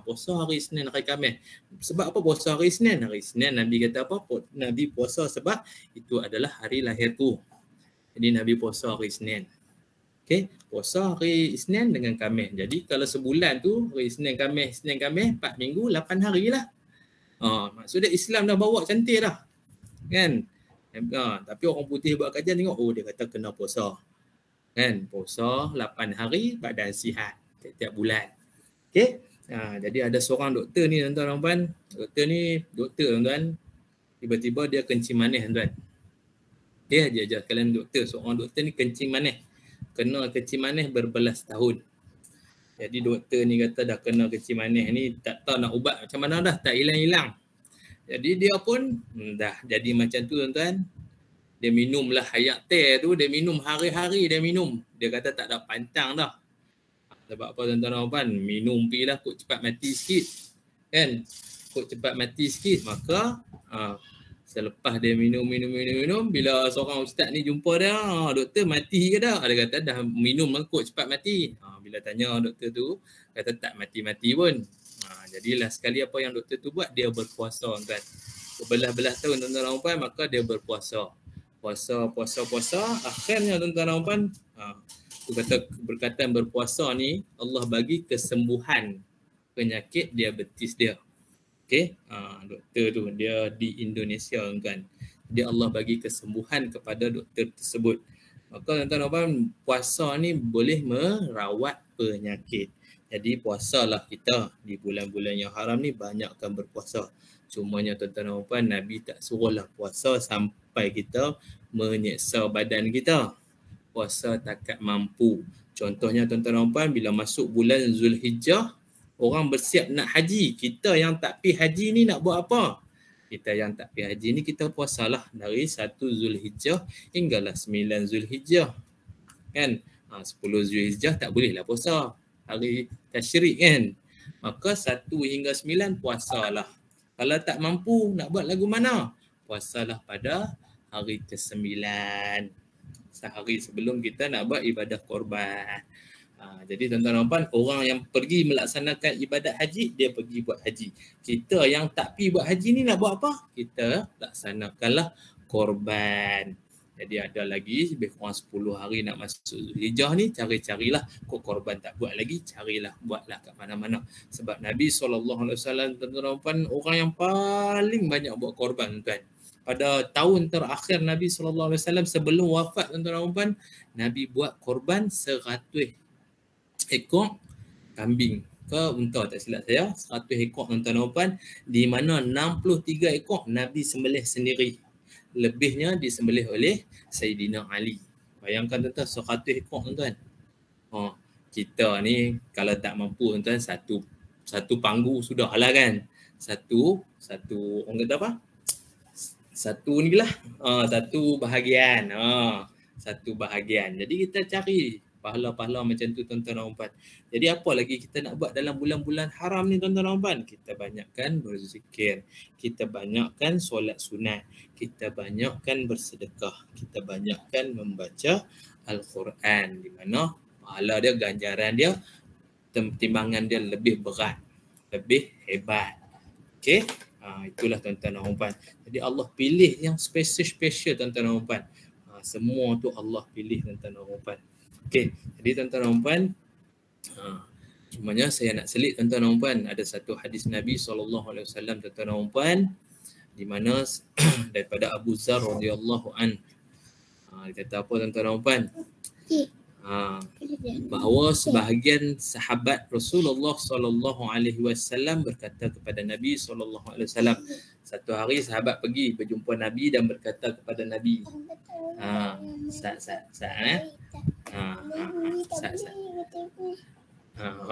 Puasa hari Isnin, hari Khamis. Sebab apa puasa hari Isnin? Hari Isnin Nabi kata apa? Nabi puasa sebab itu adalah hari lahirku. Jadi Nabi puasa hari Isnin. Okey, puasa hari Isnin dengan Khamis. Jadi kalau sebulan tu hari Isnin, Khamis, 4 minggu, 8 hari lah. Maksudnya Islam dah bawa cantik dah. Kan? Tapi orang putih buat kajian tengok, dia kata kena puasa. Kan, puasa 8 hari badan sihat tiap bulan. Okey. Jadi ada seorang doktor ni tuan-tuan dan puan. Doktor tuan-tuan. Tiba-tiba dia kencing manis tuan-tuan. Dia ajar kalian doktor. Seorang doktor ni kencing manis. Kena kencing manis berbelas tahun. Jadi doktor ni kata dah kena kencing manis ni, tak tahu nak ubat macam mana dah, tak hilang-hilang. Jadi dia pun dah jadi macam tu tuan-tuan. Dia minumlah Hayat Teh tu, dia minum hari-hari dia minum. Dia kata tak ada pantang dah. Sebab apa tuan-tuan dan puan? Minum pilah kok cepat mati sikit. Kan? Kok cepat mati sikit. Maka selepas dia minum, bila seorang ustaz ni jumpa dia, doktor mati ke dah? Dia kata dah minum kok cepat mati. Bila tanya doktor tu, kata tak mati-mati pun. Jadilah sekali apa yang doktor tu buat, dia berpuasa tuan-tuan. Berbelah-belah tahun tuan-tuan dan puan, maka dia berpuasa. Puasa. Akhirnya tuan-tuan dan puan, berkatan berpuasa ni Allah bagi kesembuhan penyakit diabetes dia. Okey, doktor tu dia di Indonesia kan. Jadi Allah bagi kesembuhan kepada doktor tersebut. Maka tuan-tuan puasa ni boleh merawat penyakit. Jadi puasalah kita di bulan-bulan yang haram ni, banyakkan berpuasa. Cumanya tuan-tuan Nabi tak suruhlah puasa sampai kita menyeksa badan kita. Puasa takat mampu. Contohnya tuan-tuan bila masuk bulan Zulhijjah, orang bersiap nak haji. Kita yang tak pergi haji ni nak buat apa? Kita yang tak pergi haji ni kita puasalah dari 1 Zulhijjah hinggalah 9 Zulhijjah. Kan? 10 Zulhijjah tak bolehlah puasa. Hari tasyrik kan. Maka 1 hingga 9 puasalah. Kalau tak mampu nak buat lagu mana? Puasalah pada hari ke-9. Sehari sebelum kita nak buat ibadah korban. Jadi tuan-tuan orang yang pergi melaksanakan ibadat haji, dia pergi buat haji. Kita yang tak pergi buat haji ni nak buat apa? Kita laksanakanlah korban. Jadi ada lagi lebih kurang 10 hari nak masuk Zulhijjah ni, carilah kok korban tak buat lagi, buatlah kat mana-mana. Sebab Nabi SAW tuan-tuan orang yang paling banyak buat korban tuan. Pada tahun terakhir Nabi SAW sebelum wafat tuan-tuan, Nabi buat korban 100 ekor kambing ke unta tak silap saya, 100 ekor tuan-tuan, di mana 63 ekor Nabi sembelih sendiri. Lebihnya disembelih oleh Sayyidina Ali. Bayangkan tuan-tuan 100 ekor tuan-tuan. Kita ni kalau tak mampu tuan-tuan satu panggu sudahlah kan. Satu orang kata apa? Satu ni lah. Satu bahagian. Satu bahagian. Jadi kita cari pahala-pahala macam tu tuan-tuan. Jadi apa lagi kita nak buat dalam bulan-bulan haram ni tuan-tuan? Kita banyakkan berzikir, kita banyakkan solat sunat, kita banyakkan bersedekah, kita banyakkan membaca Al-Quran, di mana pahala dia, ganjaran dia, timbangan dia lebih berat, lebih hebat. Okey? Itulah tuan-tuan. Jadi Allah pilih yang spesial tuan-tuan. Semua tu Allah pilih tuan-tuan. Okey, jadi tuan-tuan, cumanya saya nak selit tuan-tuan, ada satu hadis Nabi SAW tuan-tuan, di mana daripada Abu Zar radhiyallahu an. Dia kata apa tuan-tuan? Bahawa sebahagian sahabat Rasulullah SAW berkata kepada Nabi SAW. Satu hari sahabat pergi berjumpa Nabi dan berkata kepada Nabi,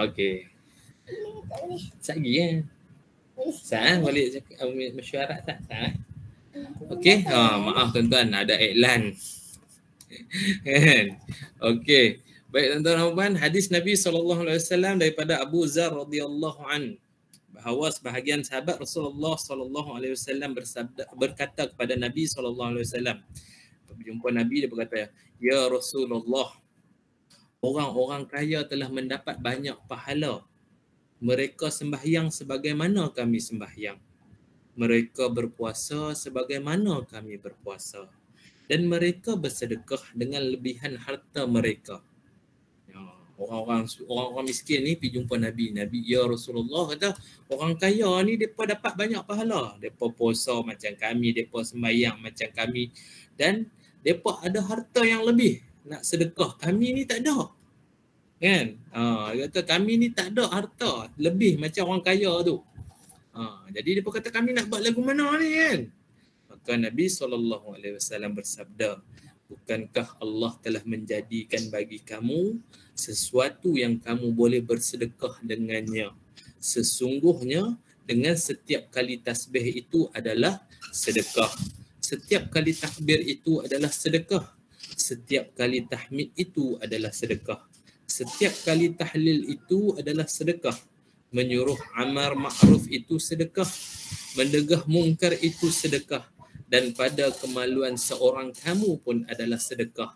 okey. Lagi ya. Balik mesyuarat tak? Okey. Maaf tuan-tuan, ada iklan. Okey. Baik tuan-tuan, hadis Nabi SAW daripada Abu Zar radhiyallahu an, bahawa sebahagian sahabat Rasulullah SAW berkata kepada Nabi SAW. Berjumpa Nabi, dia berkata, ya Rasulullah, orang-orang kaya telah mendapat banyak pahala. Mereka sembahyang sebagaimana kami sembahyang. Mereka berpuasa sebagaimana kami berpuasa. Dan mereka bersedekah dengan lebihan harta mereka. Orang-orang miskin ni pergi jumpa Nabi. Nabi, ya Rasulullah, kata orang kaya ni mereka dapat banyak pahala. Mereka puasa macam kami, mereka sembahyang macam kami, dan mereka ada harta yang lebih nak sedekah. Kami ni tak ada. Kan? Dia kata kami ni tak ada harta lebih macam orang kaya tu. Jadi mereka kata kami nak buat lagu mana ni kan? Maka Nabi SAW bersabda, bukankah Allah telah menjadikan bagi kamu sesuatu yang kamu boleh bersedekah dengannya? Sesungguhnya dengan setiap kali tasbih itu adalah sedekah. Setiap kali takbir itu adalah sedekah. Setiap kali tahmid itu adalah sedekah. Setiap kali tahlil itu adalah sedekah. Menyuruh amar ma'ruf itu sedekah. Mendegah mungkar itu sedekah. Dan pada kemaluan seorang kamu pun adalah sedekah.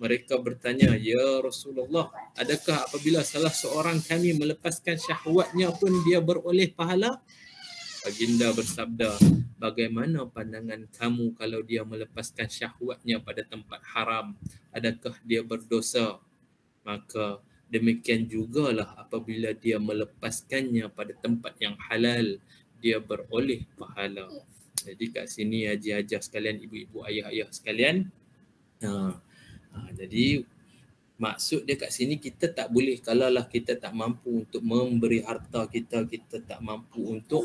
Mereka bertanya, ya Rasulullah, adakah apabila salah seorang kami melepaskan syahwatnya pun dia beroleh pahala? Baginda bersabda, bagaimana pandangan kamu kalau dia melepaskan syahwatnya pada tempat haram? Adakah dia berdosa? Maka demikian jugalah apabila dia melepaskannya pada tempat yang halal, dia beroleh pahala. Jadi kat sini haji-hajah sekalian, ibu-ibu, ayah-ayah sekalian, jadi maksud dia kat sini, kita tak boleh, kalaulah kita tak mampu untuk memberi harta kita, kita tak mampu untuk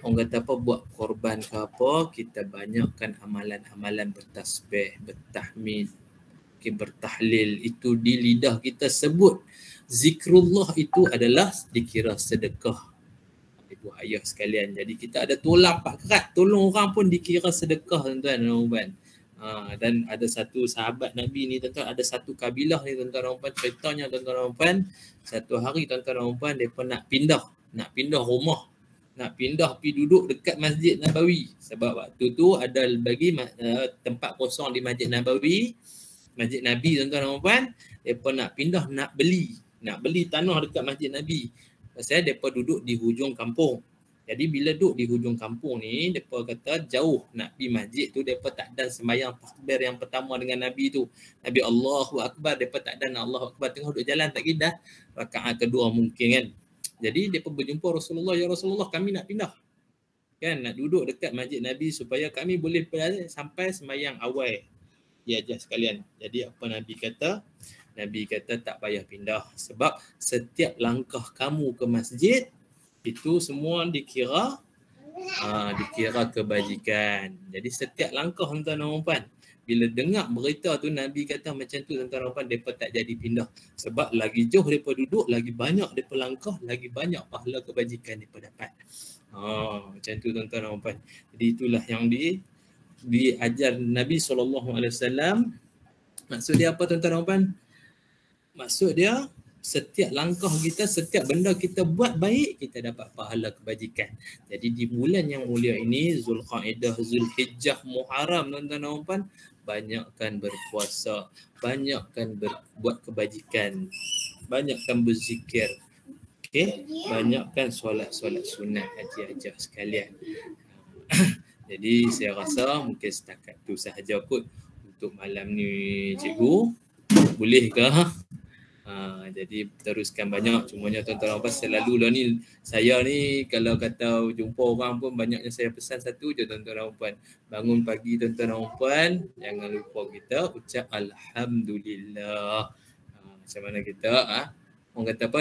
orang kata apa, buat korban ke apa, kita banyakkan amalan-amalan bertasbih, bertahmid, bertahlil. Itu di lidah kita sebut zikrullah, itu adalah dikira sedekah, ibu ayah sekalian. Jadi kita ada tolak pak kerat, tolong orang pun dikira sedekah, tuan-tuan dan puan. Dan ada satu sahabat Nabi ni, tuan-tuan, ada satu kabilah ni, tuan-tuan dan puan, ceritanya, tuan-tuan dan puan, satu hari, tuan-tuan dan puan, mereka nak pindah rumah, nak pindah pergi duduk dekat Masjid Nabawi. Sebab waktu tu ada bagi tempat kosong di Masjid Nabawi, Masjid Nabi, tuan-tuan dan puan. Mereka nak pindah, nak beli tanah dekat Masjid Nabi. Pasal mereka duduk di hujung kampung. Jadi bila duduk di hujung kampung ni, mereka kata jauh nak pergi masjid tu, mereka tak dan sembahyang takbir yang pertama dengan Nabi tu. Nabi Allahu Akbar, mereka tak dan Allahu Akbar. Tengah duduk jalan tak kira rakaat kedua mungkin kan. Jadi mereka berjumpa Rasulullah, ya Rasulullah, kami nak pindah. Kan, nak duduk dekat masjid Nabi supaya kami boleh sampai sembahyang awal. Ya hajah sekalian. Jadi apa Nabi kata? Nabi kata tak payah pindah. Sebab setiap langkah kamu ke masjid, itu semua dikira kebajikan. Jadi setiap langkah, tuan-tuan dan puan, bila dengar berita tu Nabi kata macam tu, tuan-tuan dan puan, mereka tak jadi pindah. Sebab lagi jauh mereka duduk, lagi banyak mereka langkah, lagi banyak pahala kebajikan mereka dapat. Macam tu, tuan-tuan dan puan. Jadi itulah yang diajar Nabi SAW. Maksud dia apa, tuan-tuan dan puan? Maksud dia, setiap langkah kita, setiap benda kita buat baik, kita dapat pahala kebajikan. Jadi di bulan yang mulia ini, Zulqaidah, Zulhijjah, Muharram, tuan-tuan dan puan, banyakkan berpuasa, banyakkan berbuat kebajikan, banyakkan berzikir, banyakkan solat-solat sunat, haji-hajah sekalian. Jadi saya rasa mungkin setakat tu sahaja kot untuk malam ni, cikgu. Bolehkah? Jadi teruskan banyak, cumanya tuan-tuan dan puan, selalulah ni saya ni kalau kata jumpa orang pun banyaknya saya pesan satu je, tuan-tuan dan puan, bangun pagi, tuan-tuan dan puan, jangan lupa kita ucap alhamdulillah. Macam mana kita orang kata apa,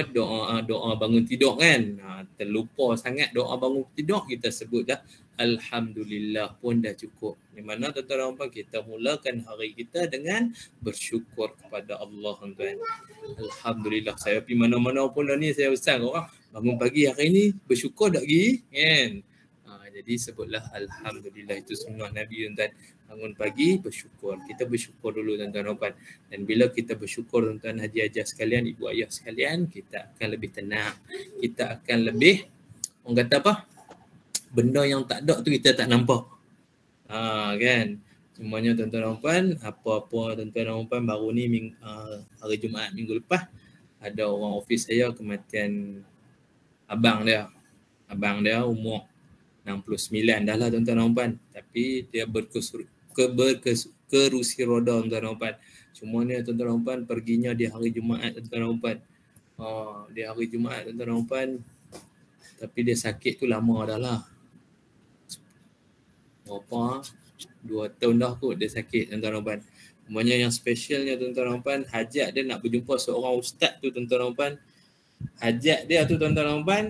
doa bangun tidur kan, terlupa sangat doa bangun tidur, kita sebut dah alhamdulillah pun dah cukup. Di mana, tuan-tuan dan puan, kita mulakan hari kita dengan bersyukur kepada Allah, tuan-tuan. Alhamdulillah, saya pergi mana-mana pun dah ni, saya pesan orang bangun pagi hari ni bersyukur tak pergi kan. Jadi sebutlah alhamdulillah, itu sunnah Nabi, tuan-tuan. Bangun pagi bersyukur. Kita bersyukur dulu, tuan-tuan dan puan. Dan bila kita bersyukur, tuan-tuan haji-hajah sekalian, ibu ayah sekalian, kita akan lebih tenang. Kita akan lebih, orang kata apa, benda yang tak ada tu kita tak nampak. Kan. Semuanya, tuan-tuan dan puan, apa-apa, tuan-tuan dan puan, baru ni hari Jumaat minggu lepas, ada orang ofis saya kematian abang dia. Abang dia umur 69 dah lah, tuan-tuan dan puan. Tapi dia berkerusi roda, tuan-tuan dan puan. Cuma ni, tuan-tuan dan puan, perginya di hari Jumaat, tuan-tuan dan puan. Di hari Jumaat, tuan-tuan dan puan. Tapi dia sakit tu lama dah lah. Berapa? 2 tahun dah kot dia sakit, tuan-tuan dan puan. Semuanya yang specialnya, tuan-tuan dan puan, hajat dia nak berjumpa seorang ustaz tu, tuan-tuan dan puan. Hajat dia tu, tuan-tuan dan puan,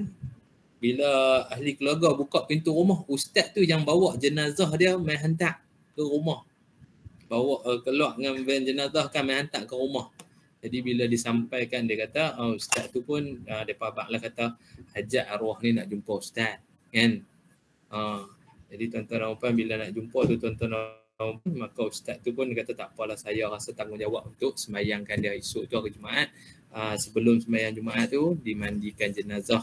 bila ahli keluarga buka pintu rumah, ustaz tu yang bawa jenazah dia main hantar ke rumah. Bawa keluar dengan van jenazah kan, main hantar ke rumah. Jadi bila disampaikan, dia kata, ustaz tu pun, mereka abang lah kata, hajat arwah ni nak jumpa ustaz. Kan? Jadi tuan-tuan dan puan, bila nak jumpa tu, tuan-tuan dan puan, maka ustaz tu pun dia kata, tak apalah, saya rasa tanggungjawab untuk sembahyangkan dia esok tu hari Jumaat. Sebelum sembahyang Jumaat tu, dimandikan jenazah.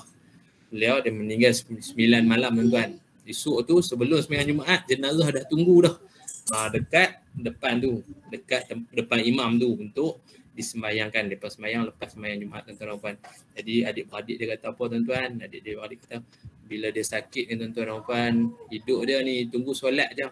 Beliau dia meninggal 9 malam, tuan-tuan. Esok tu sebelum sembahyang Jumaat, jenazah dah tunggu dah. Dekat depan tu, dekat depan imam tu untuk disembahyangkan. Lepas sembahyang Jumaat, tuan-tuan dan puan. Jadi adik-beradik dia kata apa, tuan-tuan? Adik-beradik kata, bila dia sakit ni, tuan-tuan dan puan, hidup dia ni tunggu solat je.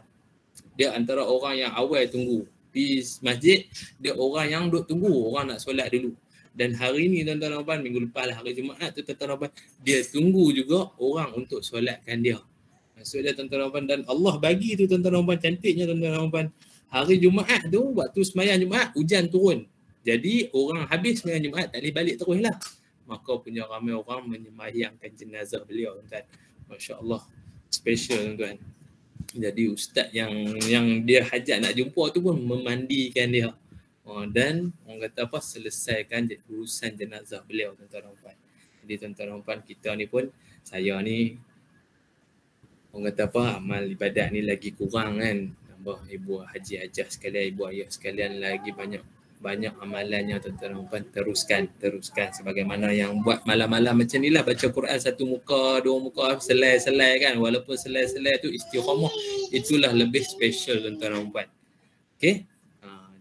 Dia antara orang yang awal tunggu. Di masjid, dia orang yang duduk tunggu, orang nak solat dulu. Dan hari ni tuan-tuan dan puan, minggu lepas lah hari Jumaat tu tuan-tuan dan puan, dia tunggu juga orang untuk solatkan dia. Maksud dia tuan-tuan dan puan, dan Allah bagi tu tuan-tuan dan puan, cantiknya tuan-tuan dan puan. Hari Jumaat tu, waktu sembahyang Jumaat, hujan turun. Jadi orang habis sembahyang Jumaat tak boleh balik terus lah. Maka punya ramai orang menyembahyangkan jenazah beliau tuan. Masya-Allah. Special tuan. Jadi ustaz yang dia hajat nak jumpa tu pun memandikan dia. Dan orang kata apa, selesaikan urusan jenazah beliau tuan-tuan dan puan. Jadi tuan-tuan dan puan, kita ni pun, saya ni orang kata apa, amal ibadat ni lagi kurang kan. Tambah ibu haji hajah sekalian, ibu ayah sekalian, lagi banyak amalannya tuan-tuan dan puan. Teruskan sebagaimana yang buat malam-malam macam ni lah, baca Quran 1 muka 2 muka, selai-selai kan. Walaupun selai-selai tu istiqamah, itulah lebih special tuan-tuan dan puan. Okey.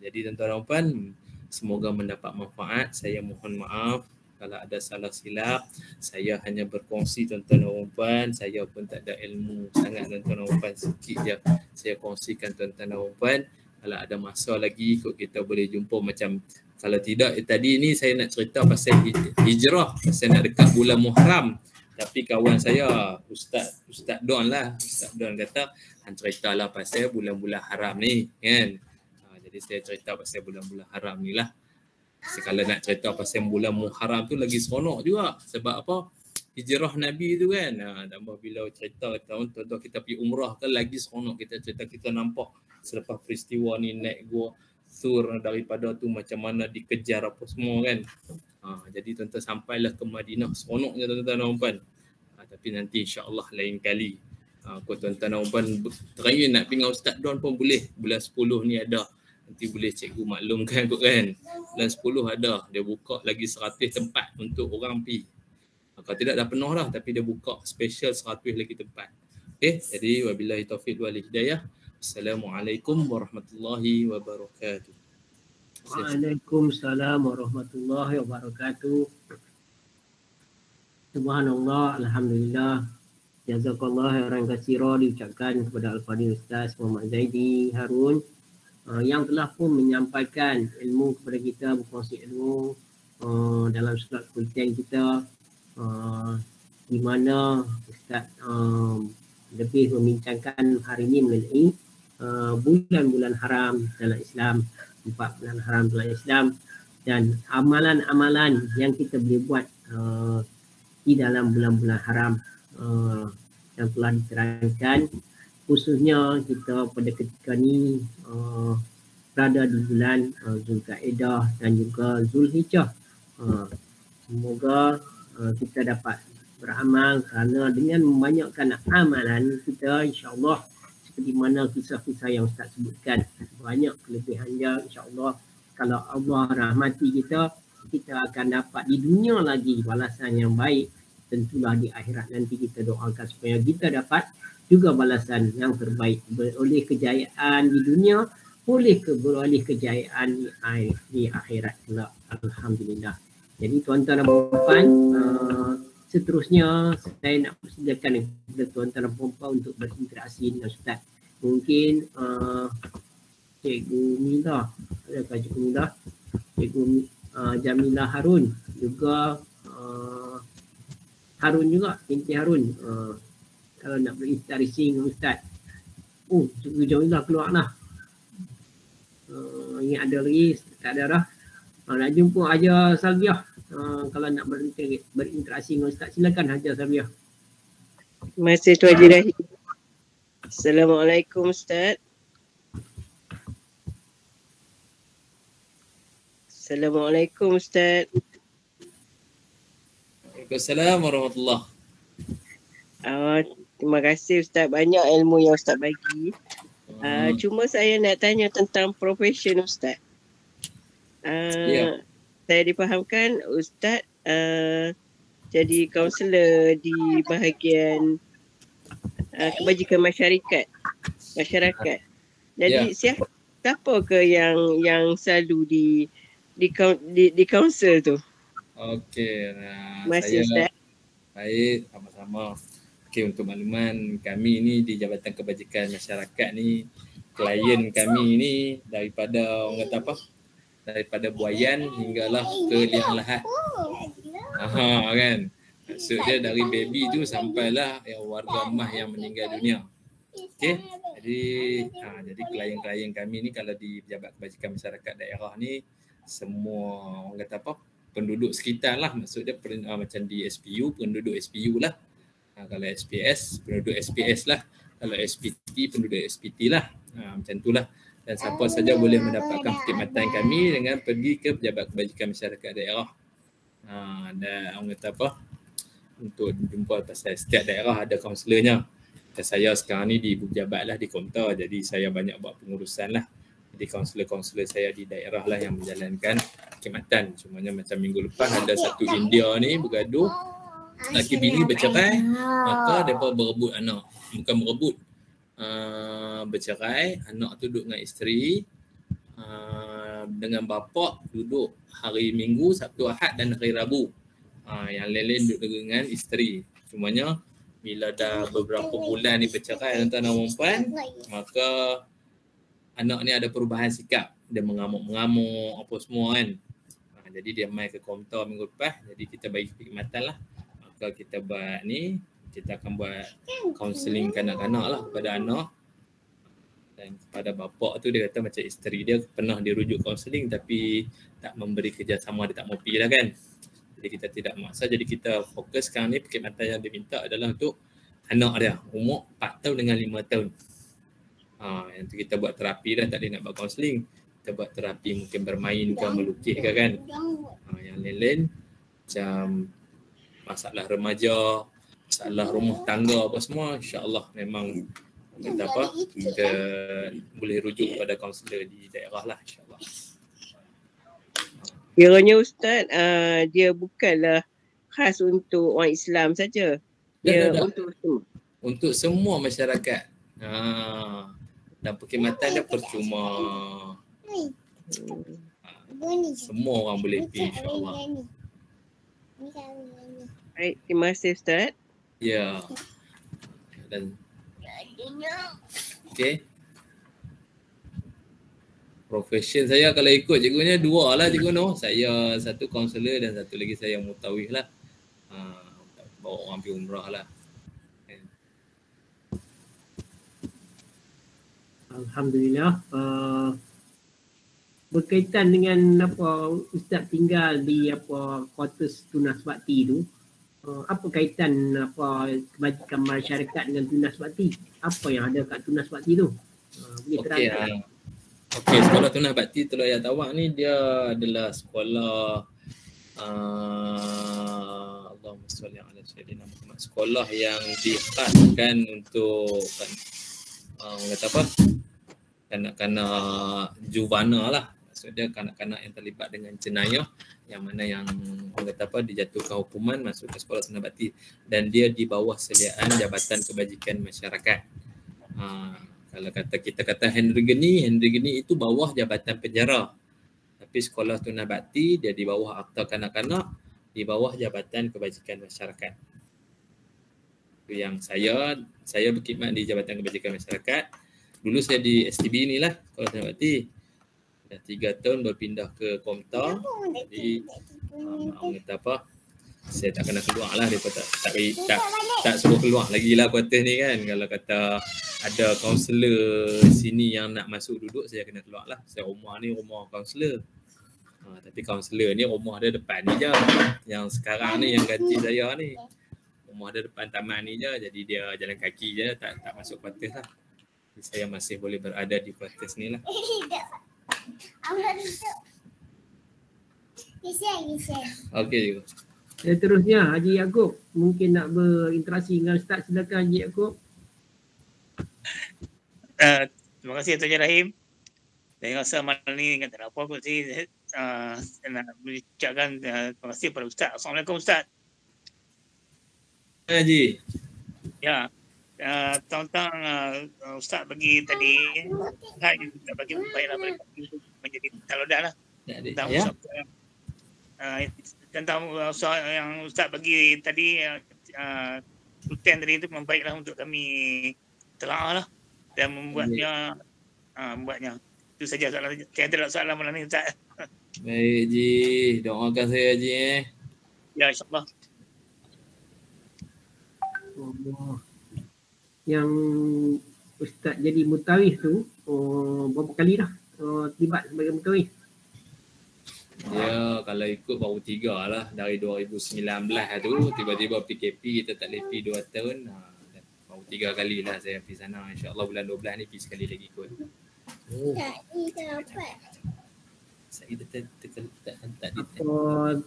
Jadi tuan-tuan dan puan, semoga mendapat manfaat. Saya mohon maaf kalau ada salah silap. Saya hanya berkongsi tuan-tuan dan puan. Saya pun tak ada ilmu sangat tuan-tuan dan puan. Sikit je saya kongsikan tuan-tuan dan puan. Kalau ada masa lagi kita boleh jumpa macam, kalau tidak tadi ni saya nak cerita pasal hijrah, pasal nak dekat bulan Muharram. Tapi kawan saya Ustaz Don lah, Ustaz Don kata hang ceritalah pasal bulan-bulan haram ni kan. Jadi saya cerita pasal bulan-bulan haram ni lah. Kalau nak cerita pasal bulan Muharram tu lagi seronok juga. Sebab apa? Hijrah Nabi tu kan. Tambah bila cerita tuan-tuan kita pergi umrah kan lagi seronok kita cerita, kita nampak selepas peristiwa ni naik gua Thur daripada tu macam mana dikejar apa semua kan. Jadi tuan-tuan sampailah ke Madinah, seronoknya tuan-tuan dan puan. Tapi nanti insya-Allah lain kali. Aku tuan-tuan dan puan terakhir nak pergi dengan Ustaz Don pun boleh. Bulan 10 ni ada. Nanti boleh cikgu maklumkan kot kan. Bulan 10 ada. Dia buka lagi 100 tempat untuk orang pergi. Kalau tidak dah penuh dah. Tapi dia buka special 100 lagi tempat. Okay. Jadi wabillahi taufiq wal hidayah. Assalamualaikum warahmatullahi wabarakatuh. Waalaikumsalam warahmatullahi wabarakatuh. Subhanallah, alhamdulillah. Jazakallah khairan katsira diucapkan kepada Al-Fadhil Ustaz Muhammad Zaidi Harun yang telah pun menyampaikan ilmu kepada kita, berkongsi ilmu dalam surat kuliah kita, di mana Ustaz lebih membincangkan hari ini mengenai bulan-bulan haram dalam Islam, 4 bulan haram dalam Islam, dan amalan-amalan yang kita boleh buat di dalam bulan-bulan haram yang telah diterangkan. Khususnya kita pada ketika ni berada di bulan Zulkaidah dan juga Zulhijjah. Semoga kita dapat beramal, kerana dengan membanyakkan amalan kita, insya-Allah seperti mana kisah-kisah yang Ustaz sebutkan, banyak kelebihannya insya-Allah. Kalau Allah rahmati kita, kita akan dapat di dunia lagi balasan yang baik. Tentulah di akhirat nanti kita doakan supaya kita dapat juga balasan yang terbaik, beroleh kejayaan di dunia, beroleh kejayaan di akhirat pula. Alhamdulillah. Jadi tuan-tuan dan puan, seterusnya saya nak persilakan kepada tuan-tuan dan puan untuk berinteraksi dengan Ustaz. Mungkin Cikgu Mila, adakah Cikgu Mila? Cikgu Jamilah Harun juga, Harun juga, binti Harun. Kalau nak berinteraksi dengan Ustaz. Cikgu Jamilah keluar lah. Ini ada lagi, tak ada dah. Nak jumpa Hajar Salbiah. Kalau nak berinteraksi dengan Ustaz, silakan Hajar Salbiah. Terima kasih Tuan Haji Rahim. Assalamualaikum Ustaz. Assalamualaikum Ustaz. Waalaikumsalam warahmatullahi. Terima kasih Ustaz, banyak ilmu yang Ustaz bagi. Cuma saya nak tanya tentang profession Ustaz. Saya difahamkan Ustaz jadi kaunselor di bahagian kebajikan masyarakat. Jadi siapa ke yang selalu di kaunsil tu? Okey. Masih Ustaz. Baik, sama-sama. Okey, untuk makluman kami ni di Jabatan Kebajikan Masyarakat ni, klien kami ni daripada orang kata apa? daripada Buayan hinggalah ke Liang Lahat. Kan. Maksud dia dari baby tu sampailah warga emas yang meninggal dunia. Okey. Jadi klien-klien kami ni kalau di Pejabat Kebajikan Masyarakat Daerah ni semua orang kata apa? Penduduk sekitar lah. Maksud dia macam di SPU, penduduk SPU lah. Kalau SPS, penduduk SPS lah. Kalau SPT, penduduk SPT lah. Macam tu lah. Dan siapa saja boleh mendapatkan perkhidmatan kami dengan pergi ke Pejabat Kebajikan Masyarakat Daerah. Dan orang kata apa? Untuk jumpa pasal setiap daerah ada kaunselornya. Saya sekarang ni di ibu pejabat lah, di kaunter. Jadi saya banyak buat pengurusan lah. Jadi kaunselor-kaunselor saya di daerah lah yang menjalankan perkhidmatan. Cumanya macam minggu lepas ada satu India ni bergaduh. Laki bini bercerai. Maka mereka berebut anak. Bukan berebut. Bercerai. Anak tu duduk dengan isteri. Dengan bapa duduk hari Minggu, Sabtu, Ahad dan hari Rabu. Yang lain-lain duduk dengan isteri. Cumanya bila dah beberapa bulan ni bercerai antara perempuan, maka anak ni ada perubahan sikap. Dia mengamuk-mengamuk apa semua kan. Jadi dia mai ke kaunter minggu lepas. Jadi kita bagi perkhidmatan lah. Maka kita buat ni, kita akan buat kaunseling kanak-kanak lah kepada anak. Dan kepada bapa tu dia kata macam isteri dia pernah dirujuk kaunseling tapi tak memberi kerjasama, dia tak mau pergi lah kan. Jadi kita tidak maksa, jadi kita fokus sekarang ni perkhidmatan yang diminta adalah untuk anak dia umur 4 tahun dengan 5 tahun. Yang tu kita buat terapi dah, tak ada nak buat kaunseling. Kita buat terapi mungkin bermain ke, melukis ke kan. Yang lain-lain macam masalah remaja, masalah rumah tangga apa semua, insya-Allah memang kata apa, kita boleh rujuk kepada kaunselor di daerah lah insya-Allah. Kiranya Ustaz, dia bukanlah khas untuk orang Islam saja. Dia untuk semua. Untuk semua masyarakat. Dan perkhidmatan dia percuma. Semua orang boleh pergi insya-Allah. Baik, terima kasih Ustaz. Ya. Dan okey. Profession saya kalau ikut cikgunya dua lah cikgu Noh. Saya satu kaunselor dan satu lagi saya mutawif lah. Bawa orang pergi umrah lah. Alhamdulillah. Berkaitan dengan apa Ustaz tinggal di apa quarters Tunas Bakti tu, apa kaitan apa kebajikan masyarakat dengan Tunas Bakti? Apa yang ada kat Tunas Bakti tu? Boleh terangkan? Okey, sekolah Tunas Bakti Teluk Ayer Tawak ni dia adalah sekolah Allahumma salli ala sayyidina Muhammad. Sekolah yang dikhaskan untuk orang kata apa? Kanak-kanak juvana lah. Maksudnya kanak-kanak yang terlibat dengan jenayah yang mana yang orang kata apa dijatuhkan hukuman masuk ke sekolah Tunas Bakti dan dia di bawah seliaan Jabatan Kebajikan Masyarakat. Kalau kita kata Henry Geni itu bawah Jabatan Penjara. Tapi sekolah Tunas Bakti dia di bawah Akta Kanak-kanak, di bawah Jabatan Kebajikan Masyarakat. Itu yang saya berkhidmat di Jabatan Kebajikan Masyarakat. Dulu saya di STB ni lah, sekolah Tunas Bakti. Dah 3 tahun berpindah ke Komta. Jadi orang kata apa, saya tak kena keluar lah, dia tak suruh keluar lagi lah kuartus ni kan. Kalau kata ada kaunselor sini yang nak masuk duduk, saya kena keluar lah. Saya rumah ni rumah kaunselor. Tapi kaunselor ni rumah dia depan ni je. Yang sekarang ni yang ganti saya ni, rumah dia depan taman ni je. Jadi dia jalan kaki je, tak masuk kuartus lah. Jadi saya masih boleh berada di kuartus ni lah. Okey. Seterusnya Haji Yaakob mungkin nak berinteraksi dengan Ustaz. Silakan Haji Yaakob. Terima kasih Tuan Rahim. Saya rasa malam ni tak ada apa-apa sih. Nak mengucapkan terima kasih kepada Ustaz. Assalamualaikum Ustaz. Haji. Ya. Tentang Ustaz bagi tadi Ustaz bagi baiklah menjadi teladan lah tentang soal yang Ustaz bagi tadi konten tadi itu membaiklah untuk kami telaah lah dan membuatnya itu saja soalan. Saya ada soalan malam ni Ustaz. Baik Ji, doakan saya Ji Ya, insyaAllah. Allah. Yang Ustaz jadi mutawif tu berapa kali dah terlibat sebagai mutawif? Ya, kalau ikut baru 3 lah. Dari 2019 tu, tiba-tiba PKP kita tak boleh pergi 2 tahun. Baru 3 kali lah saya pergi sana. InsyaAllah bulan 12 ni pergi sekali lagi kot. Saya tak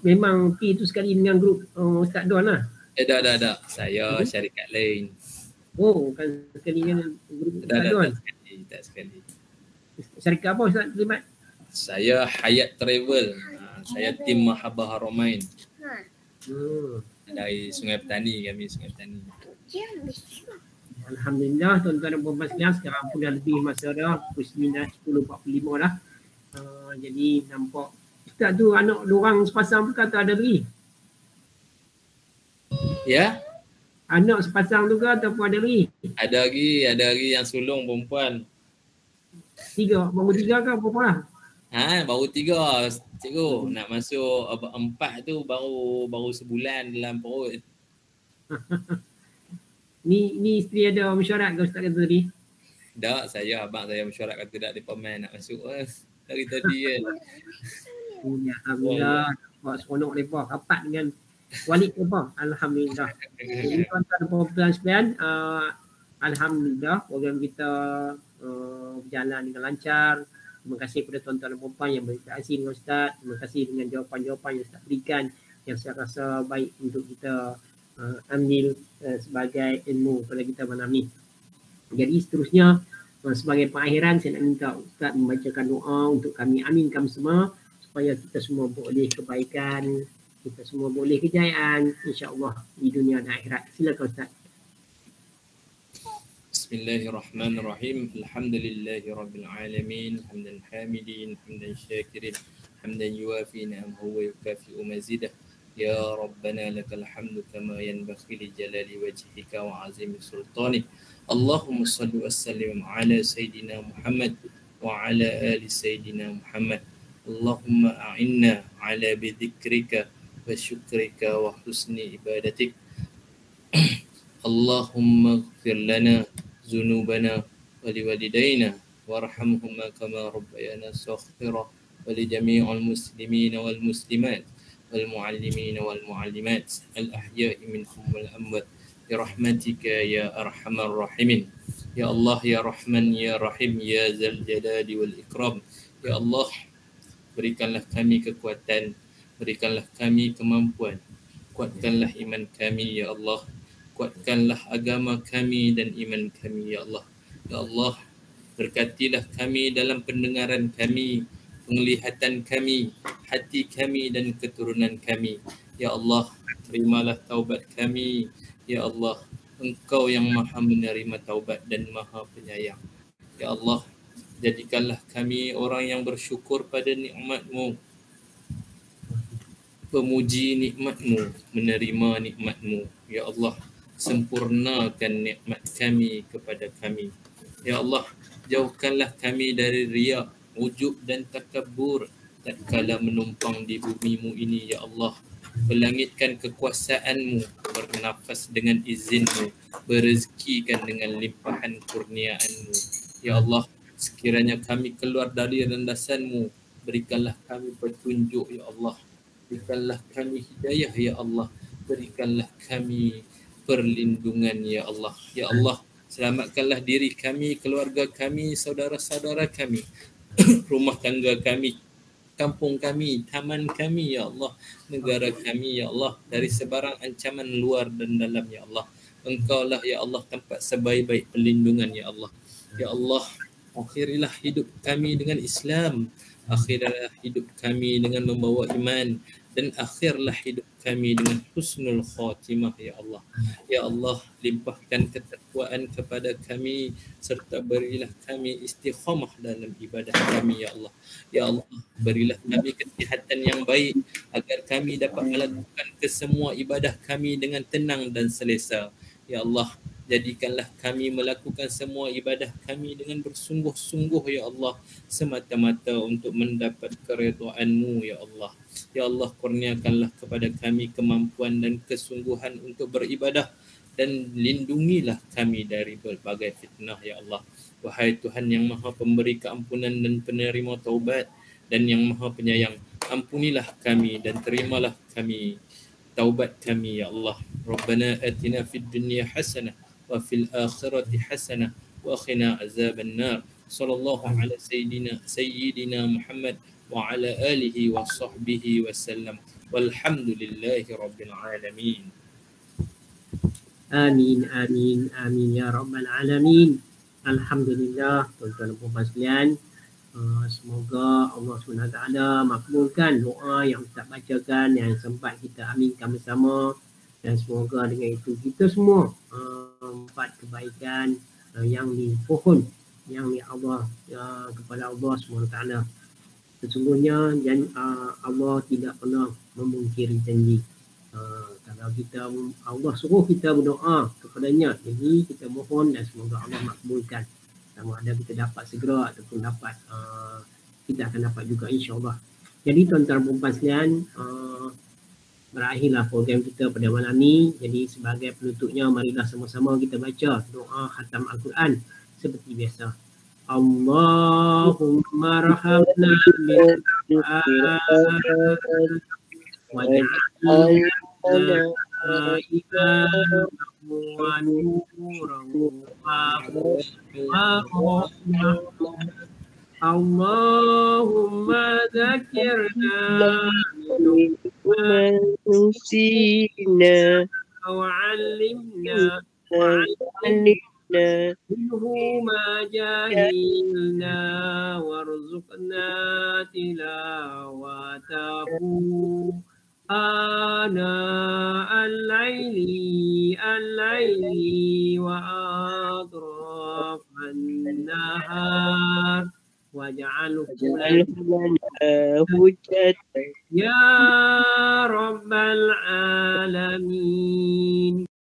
Memang pergi tu sekali dengan grup Ustaz Don lah? Dah. Saya syarikat lain. Oh, bukan sekali dengan grup Ustaz Don? Tak sekali. Syarikat apa Ustaz terlibat? Saya Hayat Travel. Saya tim Mahabbah Haramain. Dari Sungai Petani kami, Sungai Petani. Alhamdulillah tuan-tuan dan puan-puan sekalian, sekarang pun dah lebih masa dah pukul 9:10:45 dah. Jadi nampak Ustaz tu anak diorang sepasang tu kata ada beri. Ya? Anak sepasang tu ke ataupun ada beri? Ada lagi yang sulung perempuan. 3, baru 3 ke berapa lah? Baru 3 cikgu. Nak masuk 4 tu baru sebulan dalam perut. Ni isteri ada mesyuarat ke Ustaz kata tadi? Tak, abang saya mesyuarat kata tak ada pemain nak masuk dari tadi kan. Alhamdulillah. Nampak seronok mereka rapat dengan walid mereka. Alhamdulillah. Jadi tuan-tuan dan puan-puan sekalian, alhamdulillah program kita berjalan dengan lancar. Terima kasih kepada tuan-tuan dan puan-puan yang berinteraksi dengan Ustaz. Terima kasih dengan jawapan-jawapan yang Ustaz berikan yang saya rasa baik untuk kita ambil sebagai ilmu pada kita malam ni. Jadi seterusnya sebagai pengakhiran saya nak minta Ustaz membacakan doa untuk kami aminkan semua supaya kita semua boleh kebaikan, kita semua boleh kejayaan insya-Allah di dunia dan akhirat. Silakan Ustaz. Bismillahirrahmanirrahim. Alhamdulillahi rabbil alamin. Hamdan hamidin, hamdan syakirin, hamdan yuwafi ni'amahu wa yukafi'u mazidah. Ya Rabbana lakal hamdu kama yanbaghi li jalali wajhika wa azimi sultanik. Allahumma salli wa sallim ala Sayyidina Muhammad wa ala ali Sayyidina Muhammad. Allahumma a'inna ala bidhikrika wa syukrika wa husni ibadatik. Allahumma ighfir lana zunubana wa liwalidayna warhamhuma kama rabbayana saghira wa li jami'il muslimina wal muslimat wal muallimina wal muallimat al ahya'i minhum wal amwat birahmatika ya arhamar rahimin. Ya Allah ya Rahman ya Rahim ya Zal Jalali wal Ikram. Ya Allah, berikanlah kami kekuatan, berikanlah kami kemampuan, kuatkanlah iman kami ya Allah, kuatkanlah agama kami dan iman kami ya Allah. Ya Allah, berkatilah kami dalam pendengaran kami, penglihatan kami, hati kami dan keturunan kami. Ya Allah, terimalah taubat kami. Ya Allah, Engkau yang maha menerima taubat dan maha penyayang. Ya Allah, jadikanlah kami orang yang bersyukur pada nikmat-Mu, pemuji nikmat-Mu, menerima nikmat-Mu. Ya Allah, sempurnakan nikmat kami kepada kami. Ya Allah, jauhkanlah kami dari riya, ujub dan takabur tatkala menumpang di bumi-Mu ini ya Allah. Berlangitkan kekuasaan-Mu, bernafas dengan izin-Mu, berezekikan dengan limpahan kurniaan-Mu. Ya Allah, sekiranya kami keluar dari landasan-Mu, berikanlah kami petunjuk ya Allah. Berikanlah kami hidayah ya Allah. Berikanlah kami perlindungan ya Allah. Ya Allah, selamatkanlah diri kami, keluarga kami, saudara-saudara kami, rumah tangga kami, kampung kami, taman kami ya Allah, negara kami ya Allah, dari sebarang ancaman luar dan dalam ya Allah. Engkaulah ya Allah tempat sebaik-baik perlindungan ya Allah. Ya Allah, akhirilah hidup kami dengan Islam, akhirilah hidup kami dengan membawa iman, dan akhirlah hidup kami dengan husnul khatimah ya Allah. Ya Allah, limpahkan ketakwaan kepada kami serta berilah kami istiqamah dalam ibadah kami ya Allah. Ya Allah, berilah kami kesihatan yang baik agar kami dapat melakukan kesemua ibadah kami dengan tenang dan selesa. Ya Allah, Jadikanlah kami melakukan semua ibadah kami dengan bersungguh-sungguh ya Allah, semata-mata untuk mendapat keridhaan-Mu ya Allah. Ya Allah, kurniakanlah kepada kami kemampuan dan kesungguhan untuk beribadah, dan lindungilah kami dari berbagai fitnah ya Allah. Wahai Tuhan yang Maha Pemberi keampunan dan penerima taubat dan yang Maha Penyayang, ampunilah kami dan terimalah kami taubat kami ya Allah. Rabbana atina fid dunya hasanah wa fil akhirati hasanah wa qina azaban nar. Sallallahu ala sayyidina Muhammad wa ala alihi wa sahbihi wa sallam. Walhamdulillahi rabbil alamin. Amin, amin, amin ya rabbal alamin. Alhamdulillah, tuan-tuan dan puan sekalian. Semoga Allah SWT makbulkan doa yang kita bacakan, yang sempat kita aminkan bersama, dan semoga dengan itu kita semua dapat kebaikan yang dipohon yang Allah kepada Allah SWT. Sesungguhnya Allah tidak pernah memungkiri janji. Kalau kita Allah suruh kita berdoa kepadanya, jadi kita mohon dan semoga Allah makbulkan. Sama ada kita dapat segera ataupun dapat kita akan dapat juga insya-Allah. Jadi tuan-tuan dan puan sekalian, berakhirlah program kita pada malam ni. Jadi sebagai penutupnya, marilah sama-sama kita baca doa khatam Al-Quran seperti biasa. Allahumma rahamna bil Qur'an waj'alna wa nuran Allahumma dzakirna ma nusina wa 'allimna minhu ma jahilna warzuqna tilawatahu ana al-laili wa atrafan nahar waj'alhu lana hujjatan ya rabbal alamin.